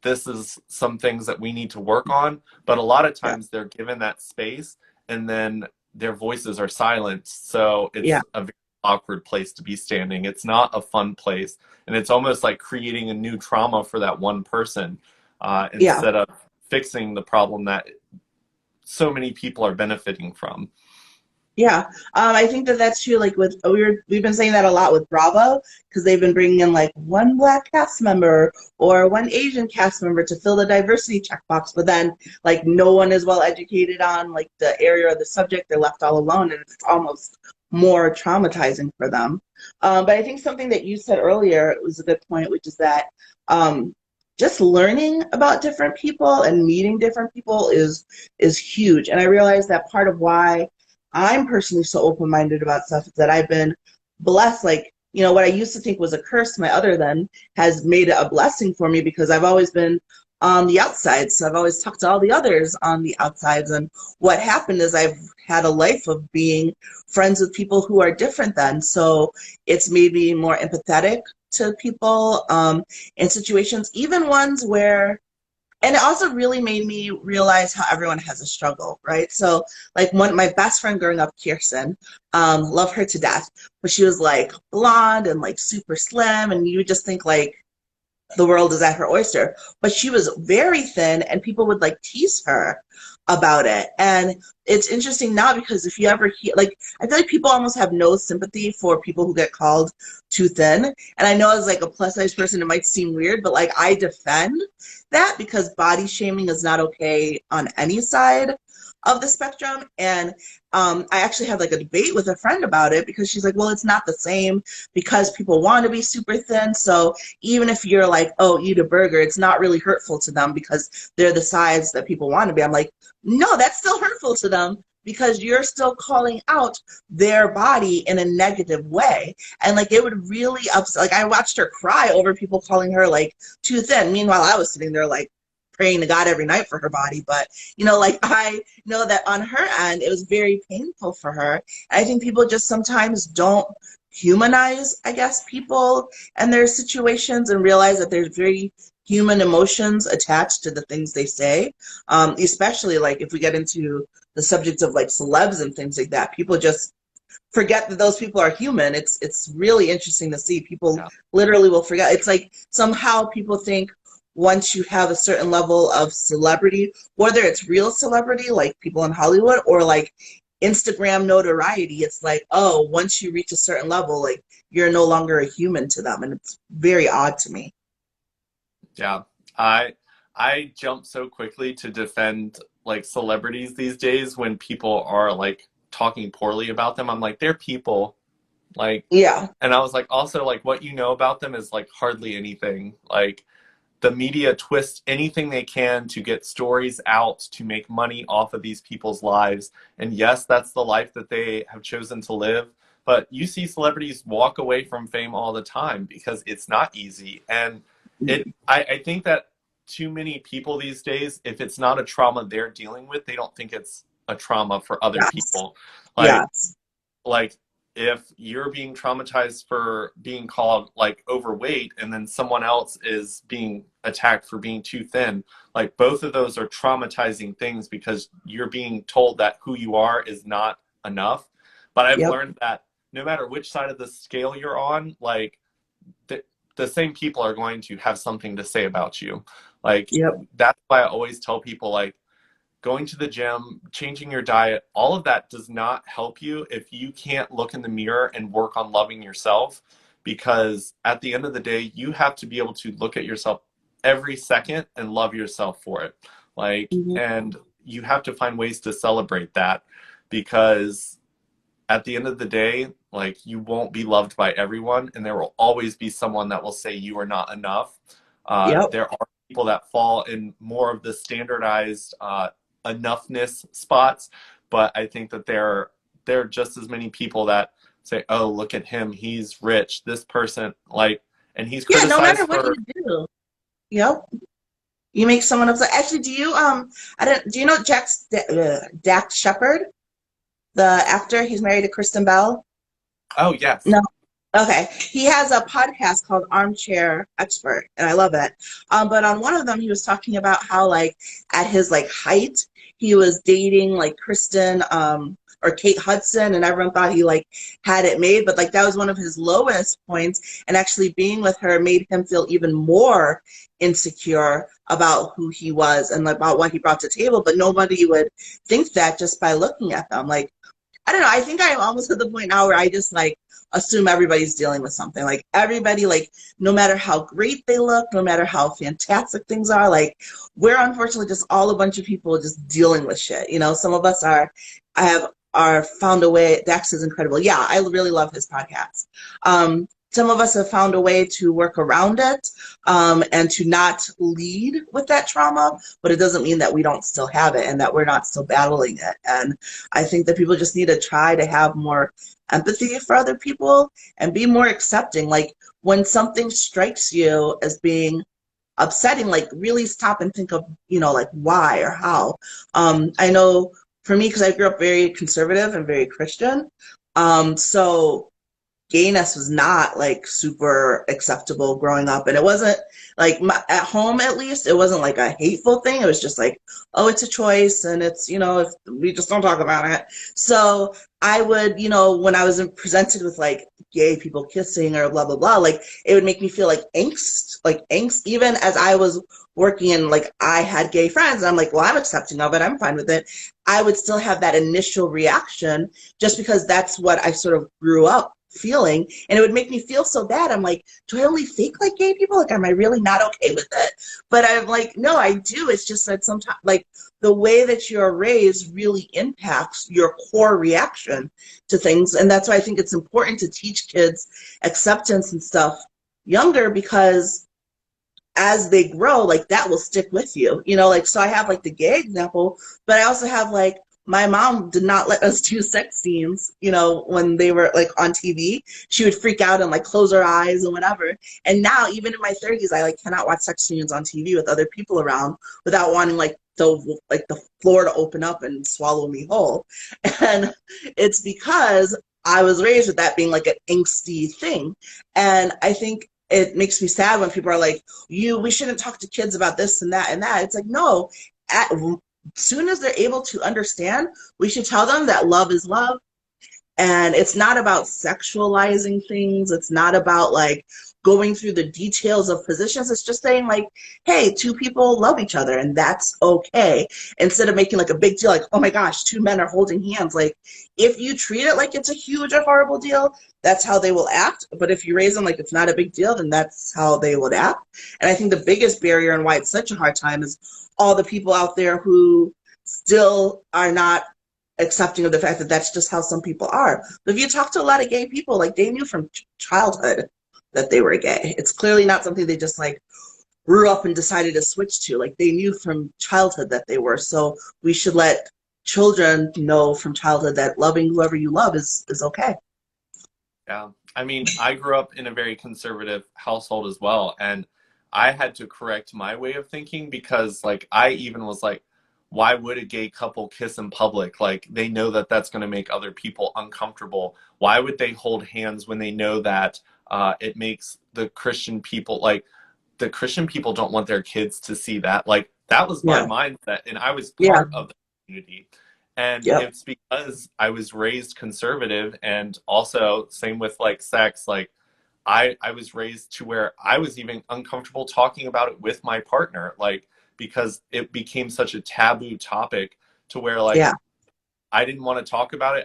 this is some things that we need to work on. But a lot of Yeah. times they're given that space and then their voices are silenced. So Yeah. it's a very awkward place to be standing. It's not a fun place. And it's almost like creating a new trauma for that one person Yeah. instead of fixing the problem that so many people are benefiting from. Yeah, I think that that's true. Like with we've been saying that a lot with Bravo, because they've been bringing in like one black cast member or one Asian cast member to fill the diversity checkbox, but then like no one is well educated on like the area or the subject. They're left all alone, and it's almost more traumatizing for them. But I think something that you said earlier was a good point, which is that just learning about different people and meeting different people is huge. And I realized that part of why I'm personally so open-minded about stuff is that I've been blessed. Like, you know, what I used to think was a curse, my other then has made it a blessing for me, because I've always been on the outside. So I've always talked to all the others on the outsides. And what happened is I've had a life of being friends with people who are different then. So it's made me more empathetic to people in situations, even ones where, and it also really made me realize how everyone has a struggle, right? So, like, one my best friend growing up, Kirsten, love her to death, but she was like blonde and like super slim, and you would just think like the world is at her oyster. But she was very thin, and people would like tease her. about it. And it's interesting now because if you ever hear, like, I feel like people almost have no sympathy for people who get called too thin. And I know as like a plus size person, it might seem weird, but like I defend that because body shaming is not okay on any side of the spectrum. And I actually had like a debate with a friend about it because she's like, well, it's not the same because people want to be super thin. So even if you're like, oh, eat a burger, it's not really hurtful to them because they're the size that people want to be. I'm like, no, that's still hurtful to them because you're still calling out their body in a negative way. And like it would really upset, like I watched her cry over people calling her like too thin. Meanwhile, I was sitting there like praying to God every night for her body. But, you know, like I know that on her end, it was very painful for her. And I think people just sometimes don't humanize, I guess, people and their situations and realize that there's very human emotions attached to the things they say. Especially like if we get into the subjects of like celebs and things like that, people just forget that those people are human. It's really interesting to see. People Yeah. literally will forget. It's like somehow people think once you have a certain level of celebrity, whether it's real celebrity like people in Hollywood or like Instagram notoriety, it's like, oh, once you reach a certain level, like you're no longer a human to them. And it's very odd to me. Yeah. I jump so quickly to defend like celebrities these days when people are like talking poorly about them. I'm like, they're people. Like, Yeah. and I was like, also like what you know about them is like hardly anything. Like the media twists anything they can to get stories out to make money off of these people's lives. And yes, that's the life that they have chosen to live. But you see celebrities walk away from fame all the time because it's not easy. And I think that too many people these days, if it's not a trauma they're dealing with, they don't think it's a trauma for other Yes. people. Like, Yes. like if you're being traumatized for being called like overweight and then someone else is being attacked for being too thin, like both of those are traumatizing things because you're being told that who you are is not enough. But I've Yep. learned that no matter which side of the scale you're on, like the, the same people are going to have something to say about you. Like Yep. that's why I always tell people like going to the gym, changing your diet, all of that does not help you if you can't look in the mirror and work on loving yourself. Because at the end of the day, you have to be able to look at yourself every second and love yourself for it. Like, Mhm. and you have to find ways to celebrate that because at the end of the day, like you won't be loved by everyone, and there will always be someone that will say you are not enough. Yep. There are people that fall in more of the standardized enoughness spots, but I think that there are just as many people that say, "Oh, look at him, he's rich." This person, like, and he's Yeah, no matter criticized what you for. do. Yep. You make someone upset. Actually, do you I don't do you know Dax Shepard, the actor? He's married to Kristen Bell. Oh yes. No. Okay. He has a podcast called Armchair Expert, and I love it. But on one of them, he was talking about how, like, at his like height, he was dating like Kristen, or Kate Hudson, and everyone thought he like had it made. But like that was one of his lowest points, and actually being with her made him feel even more insecure about who he was and about what he brought to the table. But nobody would think that just by looking at them. Like, I don't know. I think I'm almost at the point now where I just like assume everybody's dealing with something. Like everybody, like no matter how great they look, no matter how fantastic things are, like we're unfortunately just all a bunch of people just dealing with shit. You know, some of us are found a way. Dax is incredible. Yeah, I really love his podcast. Some of us have found a way to work around it, and to not lead with that trauma, but it doesn't mean that we don't still have it and that we're not still battling it. And I think that people just need to try to have more empathy for other people and be more accepting. Like when something strikes you as being upsetting, like really stop and think of, you know, like why or how. I know for me, because I grew up very conservative and very Christian, so gayness was not like super acceptable growing up, and it wasn't like at home, at least it wasn't like a hateful thing. It was just like, oh, it's a choice, and it's, you know, if we just don't talk about it. So I would, you know, when I was presented with like gay people kissing or blah blah blah, like it would make me feel like angst even as I was working and like I had gay friends and I'm like, well, I'm accepting of it, I'm fine with it. I would still have that initial reaction just because that's what I sort of grew up feeling, and it would make me feel so bad. I'm like, do I only think like gay people? Like, am I really not okay with it? But I'm like, no, I do. It's just that sometimes like the way that you're raised really impacts your core reaction to things. And that's why I think it's important to teach kids acceptance and stuff younger, because as they grow, like that will stick with you, you know, like, so I have like the gay example, but I also have like, my mom did not let us do sex scenes, you know, when they were like on TV. She would freak out and like close her eyes and whatever. And now, even in my 30s, I like cannot watch sex scenes on TV with other people around without wanting the floor to open up and swallow me whole. And it's because I was raised with that being like an angsty thing. And I think it makes me sad when people are like, we shouldn't talk to kids about this and that and that. It's like, no, at soon as they're able to understand, we should tell them that love is love. And it's not about sexualizing things. It's not about like going through the details of positions. It's just saying like, hey, two people love each other and that's okay. Instead of making like a big deal, like, oh my gosh, two men are holding hands. Like, if you treat it like it's a huge or horrible deal, that's how they will act. But if you raise them like it's not a big deal, then that's how they would act. And I think the biggest barrier and why it's such a hard time is all the people out there who still are not accepting of the fact that that's just how some people are. But if you talk to a lot of gay people, like they knew from childhood that they were gay. It's clearly not something they just like grew up and decided to switch to. Like they knew from childhood that they were. So we should let children know from childhood that loving whoever you love is okay. Yeah. I mean, I grew up in a very conservative household as well, and I had to correct my way of thinking because, like, I even was like, why would a gay couple kiss in public? Like, they know that that's going to make other people uncomfortable. Why would they hold hands when they know that it makes the Christian people, like, the Christian people don't want their kids to see that? Like, that was my Yeah. mindset, and I was Yeah. part of the community. And Yep. it's because I was raised conservative, and also same with like sex. Like I was raised to where I was even uncomfortable talking about it with my partner, like because it became such a taboo topic to where like Yeah. I didn't want to talk about it.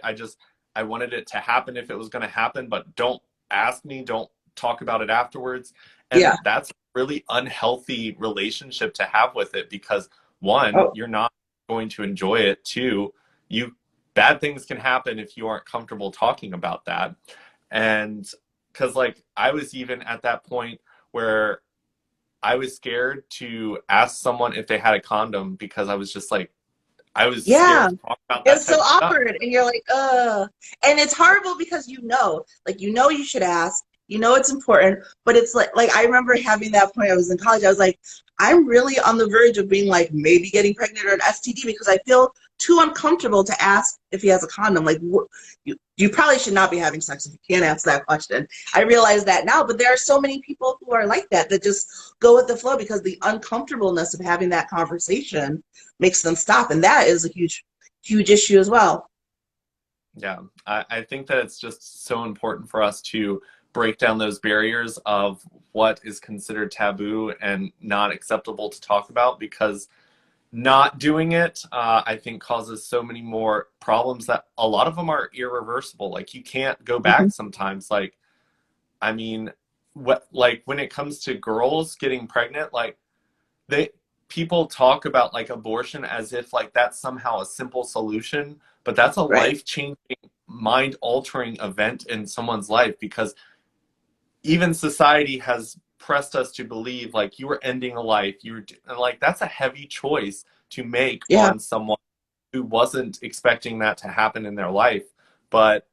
I wanted it to happen if it was going to happen, but don't ask me, don't talk about it afterwards. And Yeah. that's a really unhealthy relationship to have with it because one, Oh, you're not going to enjoy it. Two, you bad things can happen if you aren't comfortable talking about that. And because like I was even at that point where I was scared to ask someone if they had a condom because I was just like I was yeah. scared to talk about that It's so type of stuff. awkward, and you're like, and it's horrible because like you should ask, it's important, but it's like I remember having that point. I was in college. I was like, I'm really on the verge of being like maybe getting pregnant or an STD because I feel too uncomfortable to ask if he has a condom. Like, you probably should not be having sex if you can't answer that question. I realize that now, but there are so many people who are like that just go with the flow because the uncomfortableness of having that conversation makes them stop, and that is a huge issue as well. Yeah, I think that it's just so important for us to break down those barriers of what is considered taboo and not acceptable to talk about because not doing it, I think, causes so many more problems that a lot of them are irreversible. Like you can't go Mhm. back sometimes. Like, I mean, like when it comes to girls getting pregnant, like they people talk about like abortion as if like that's somehow a simple solution, but that's a Right. life-changing, mind-altering event in someone's life because even society has pressed us to believe like you were ending a life and like that's a heavy choice to make Yeah. on someone who wasn't expecting that to happen in their life, but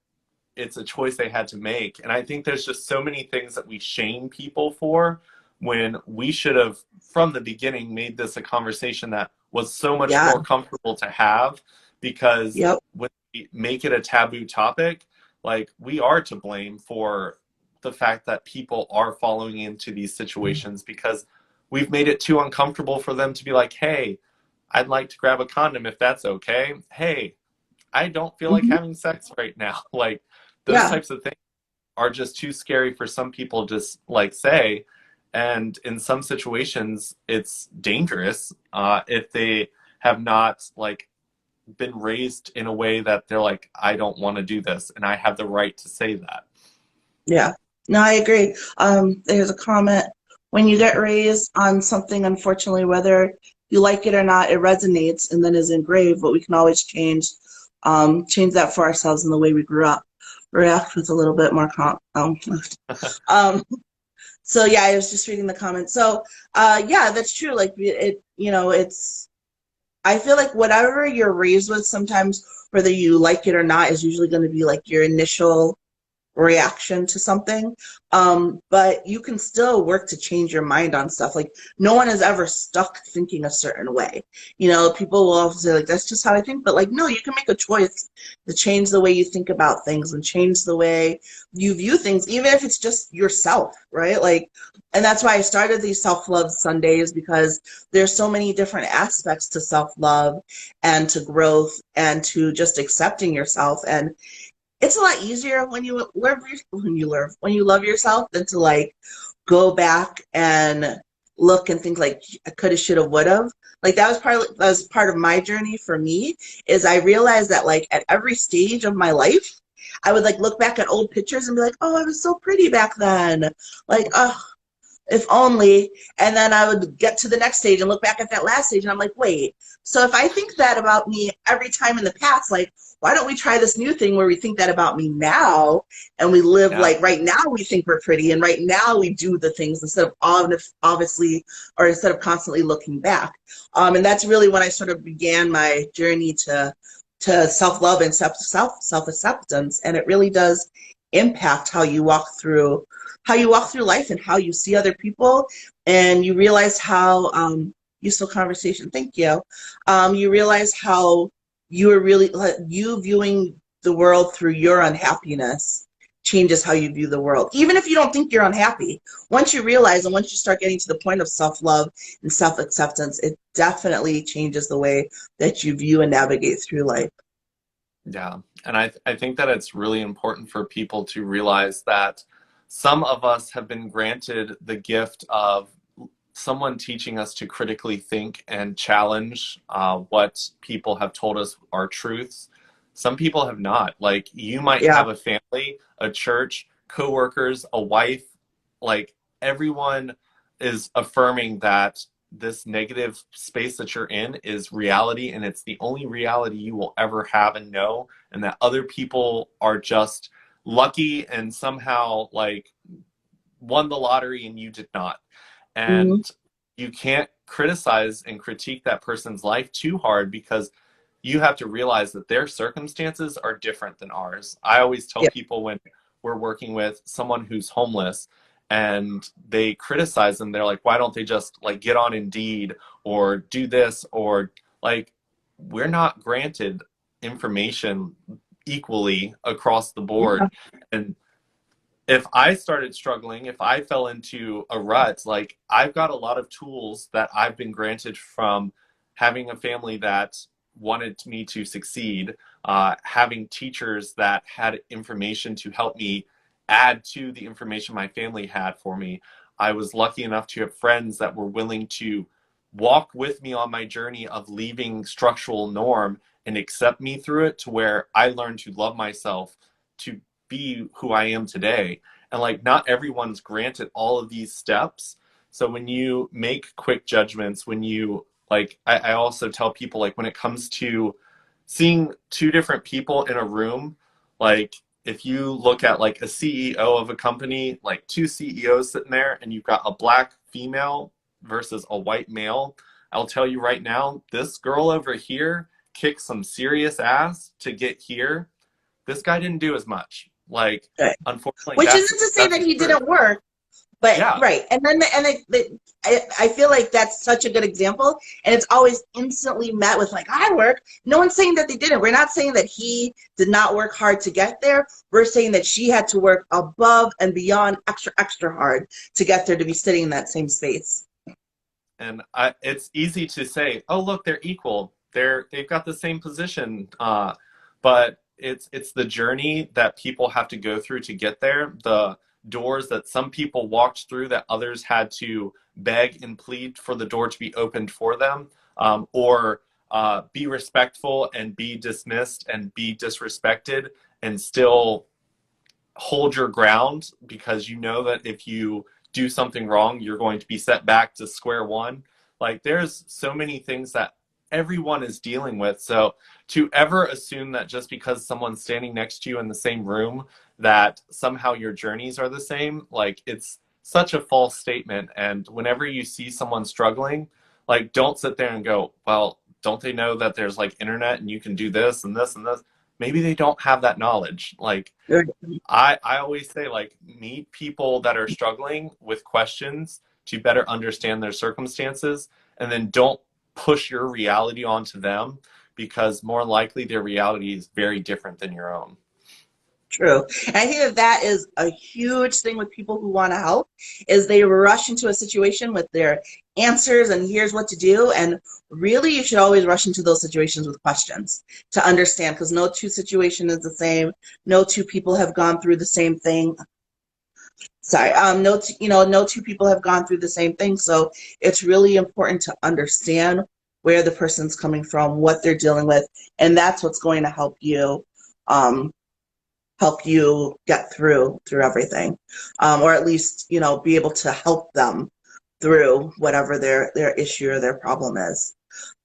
it's a choice they had to make. And I think there's just so many things that we shame people for when we should have from the beginning made this a conversation that was so much Yeah. more comfortable to have because Yep. when we make it a taboo topic, like we are to blame for the fact that people are falling into these situations because we've made it too uncomfortable for them to be like, hey, I'd like to grab a condom if that's okay. Hey, I don't feel like Hmm. having sex right now. Like those Yeah. types of things are just too scary for some people to just like say. And in some situations, it's dangerous if they have not like been raised in a way that they're like, I don't want to do this, and I have the right to say that. Yeah. No, I agree. There's a comment, when you get raised on something, unfortunately, whether you like it or not, it resonates and then is engraved, but we can always change that for ourselves in the way we grew up. React with a little bit more um, so yeah, I was just reading the comments. So yeah, that's true. Like it, it's, I feel like whatever you're raised with, sometimes whether you like it or not, is usually going to be like your initial reaction to something. But you can still work to change your mind on stuff. Like no one is ever stuck thinking a certain way. People will often say like, that's just how I think, but like, no, you can make a choice to change the way you think about things and change the way you view things, even if it's just yourself, right? Like, and that's why I started these self-love Sundays, because there's so many different aspects to self-love and to growth and to just accepting yourself. And it's a lot easier when you love yourself than to like go back and look and think like I coulda, shoulda, woulda. Like that was part of my journey for me, is I realized that like at every stage of my life, I would like look back at old pictures and be like, oh, I was so pretty back then. Like, oh, if only. And then I would get to the next stage and look back at that last stage and I'm like, wait, so if I think that about me every time in the past, like, why don't we try this new thing where we think that about me now, and we live Yeah. like right now we think we're pretty, and right now we do the things instead of obviously, or instead of constantly looking back. And that's really when I sort of began my journey to self-love and self-acceptance. And it really does impact how you walk through life and how you see other people, and you realize how useful conversation. Thank you. You realize how you are really you viewing the world through your unhappiness changes how you view the world, even if you don't think you're unhappy. Once you realize, and once you start getting to the point of self-love and self-acceptance, it definitely changes the way that you view and navigate through life. Yeah. And I think that it's really important for people to realize that some of us have been granted the gift of someone teaching us to critically think and challenge what people have told us are truths. Some people have not. Like, you might Yeah. have a family, a church, coworkers, a wife, like, everyone is affirming that this negative space that you're in is reality, and it's the only reality you will ever have and know, and that other people are just lucky and somehow like won the lottery and you did not. Hmm. And you can't criticize and critique that person's life too hard, because you have to realize that their circumstances are different than ours. I always tell Yeah. people when we're working with someone who's homeless and they criticize them, they're like, why don't they just like get on Indeed or do this, or like, we're not granted information equally across the board. And if I started struggling, if I fell into a rut, like, I've got a lot of tools that I've been granted from having a family that wanted me to succeed, having teachers that had information to help me add to the information my family had for me. I was lucky enough to have friends that were willing to walk with me on my journey of leaving structural norm and accept me through it, to where I learned to love myself, to be who I am today. And like, not everyone's granted all of these steps. So when you make quick judgments, when you like, I also tell people, like, when it comes to seeing two different people in a room, like, if you look at like a CEO of a company, like two CEOs sitting there, and you've got a black female versus a white male, I'll tell you right now, this girl over here kicked some serious ass to get here. This guy didn't do as much. Like, Right. unfortunately, Which that's isn't to say that's that the he truth. didn't work. But Yeah, right, and then I feel like that's such a good example, and it's always instantly met with like, I work. No one's saying that they didn't. We're not saying that he did not work hard to get there. We're saying that she had to work above and beyond, extra hard to get there, to be sitting in that same space. and it's easy to say, oh, look, they're equal. They've got the same position. But it's the journey that people have to go through to get there. The doors that some people walked through that others had to beg and plead for the door to be opened for them, or be respectful and be dismissed and be disrespected and still hold your ground because you know that if you do something wrong, you're going to be set back to square one. Like there's so many things that everyone is dealing with. So to ever assume that just because someone's standing next to you in the same room, that somehow your journeys are the same, like it's such a false statement. And whenever you see someone struggling, like don't sit there and go, well, don't they know that there's like internet and you can do this and this and this? Maybe they don't have that knowledge. Like I always say, like, meet people that are struggling with questions to better understand their circumstances, and then don't push your reality onto them because more likely their reality is very different than your own. True. And I think that that is a huge thing with people who want to help is they rush into a situation with their answers and here's what to do. And really, you should always rush into those situations with questions to understand because no two situation is the same. No two people have gone through the same thing. Sorry, no two people have gone through the same thing. So it's really important to understand where the person's coming from, what they're dealing with, and that's what's going to um, help you get through everything, or at least be able to help them through whatever their issue or their problem is.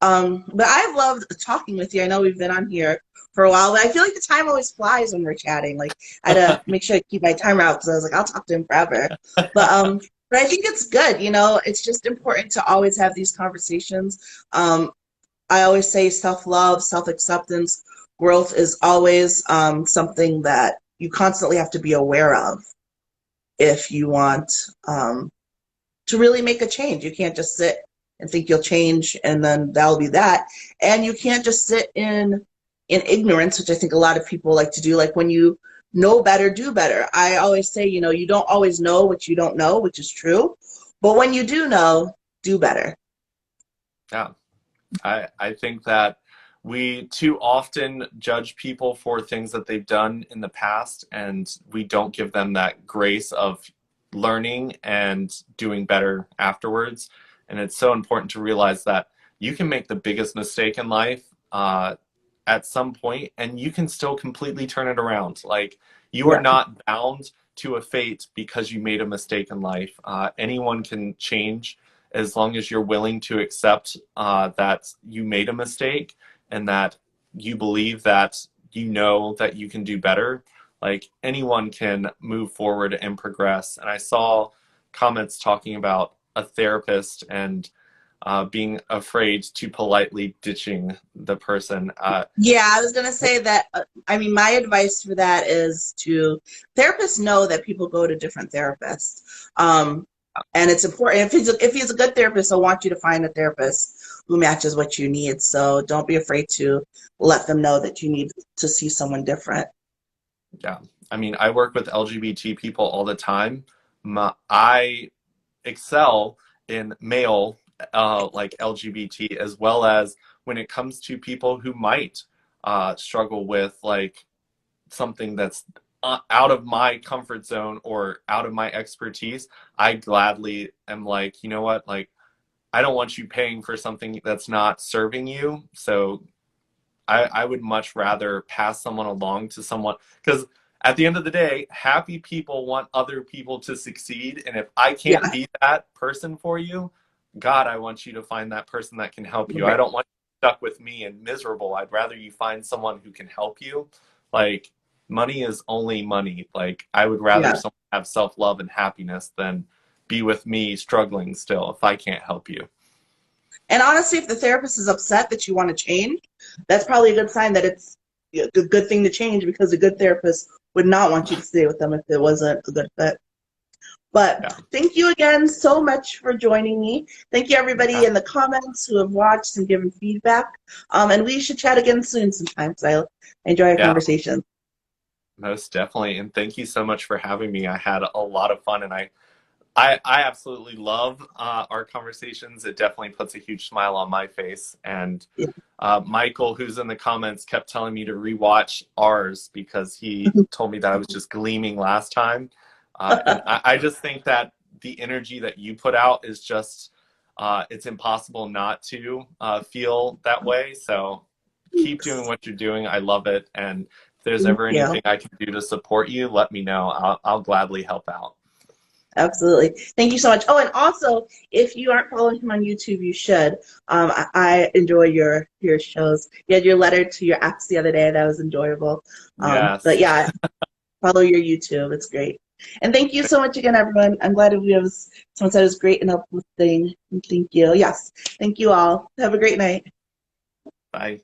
But I've loved talking with you. I know we've been on here for a while, but I feel like the time always flies when we're chatting. Like I had to make sure I keep my timer out because I was like, I'll talk to him forever. But I think it's good. It's just important to always have these conversations. I always say self-love, self-acceptance, growth is always something that you constantly have to be aware of if you want to really make a change. You can't just sit and think you'll change and then that'll be that. And you can't just sit in ignorance, which I think a lot of people like to do. Like when you know better, do better. I always say, you don't always know what you don't know, which is true. But when you do know, do better. Yeah. I think that we too often judge people for things that they've done in the past, and we don't give them that grace of learning and doing better afterwards. And it's so important to realize that you can make the biggest mistake in life at some point, and you can still completely turn it around. Like you are Yeah. not bound to a fate because you made a mistake in life. Anyone can change as long as you're willing to accept that you made a mistake and that you believe that you know that you can do better. Like anyone can move forward and progress. And I saw comments talking about a therapist and being afraid to politely ditching the person. Yeah, I was gonna say that. I mean, my advice for that is to therapists know that people go to different therapists, and it's important. If he's a good therapist, he'll want you to find a therapist who matches what you need. So don't be afraid to let them know that you need to see someone different. Yeah. I mean, I work with LGBT people all the time. I excel in male, like LGBT, as well as when it comes to people who might struggle with like something that's out of my comfort zone or out of my expertise. I gladly am like, you know what? Like, I don't want you paying for something that's not serving you. So I would much rather pass someone along to someone because at the end of the day, happy people want other people to succeed. And if I can't Yeah. be that person for you, God, I want you to find that person that can help you. I Right. don't want you stuck with me and miserable. I'd rather you find someone who can help you. Like, money is only money. Like, I would rather Yeah. someone have self love and happiness than be with me struggling still if I can't help you. And honestly, if the therapist is upset that you want to change, that's probably a good sign that it's a good thing to change because a good therapist would not want you to stay with them if it wasn't a good fit. But Yeah. thank you again so much for joining me. Thank you, everybody Yeah. in the comments who have watched and given feedback. And we should chat again soon sometime. So I enjoy our Yeah. conversation. Most definitely. And thank you so much for having me. I had a lot of fun and I I absolutely love our conversations. It definitely puts a huge smile on my face. And Yeah. Michael, who's in the comments, kept telling me to rewatch ours because he told me that I was just gleaming last time. And I just think that the energy that you put out is just, it's impossible not to feel that way. So keep doing what you're doing. I love it. And if there's Thank ever you. anything I can do to support you, let me know. I'll gladly help out. Absolutely. Thank you so much. Oh, and also, if you aren't following him on YouTube, you should. I enjoy your shows. You had your letter to your ex the other day. That was enjoyable. But Yes. yeah, follow your YouTube. It's great. And thank you so much again, everyone. I'm glad someone said it was great and uplifting. And thank you. Yes. Thank you all. Have a great night. Bye.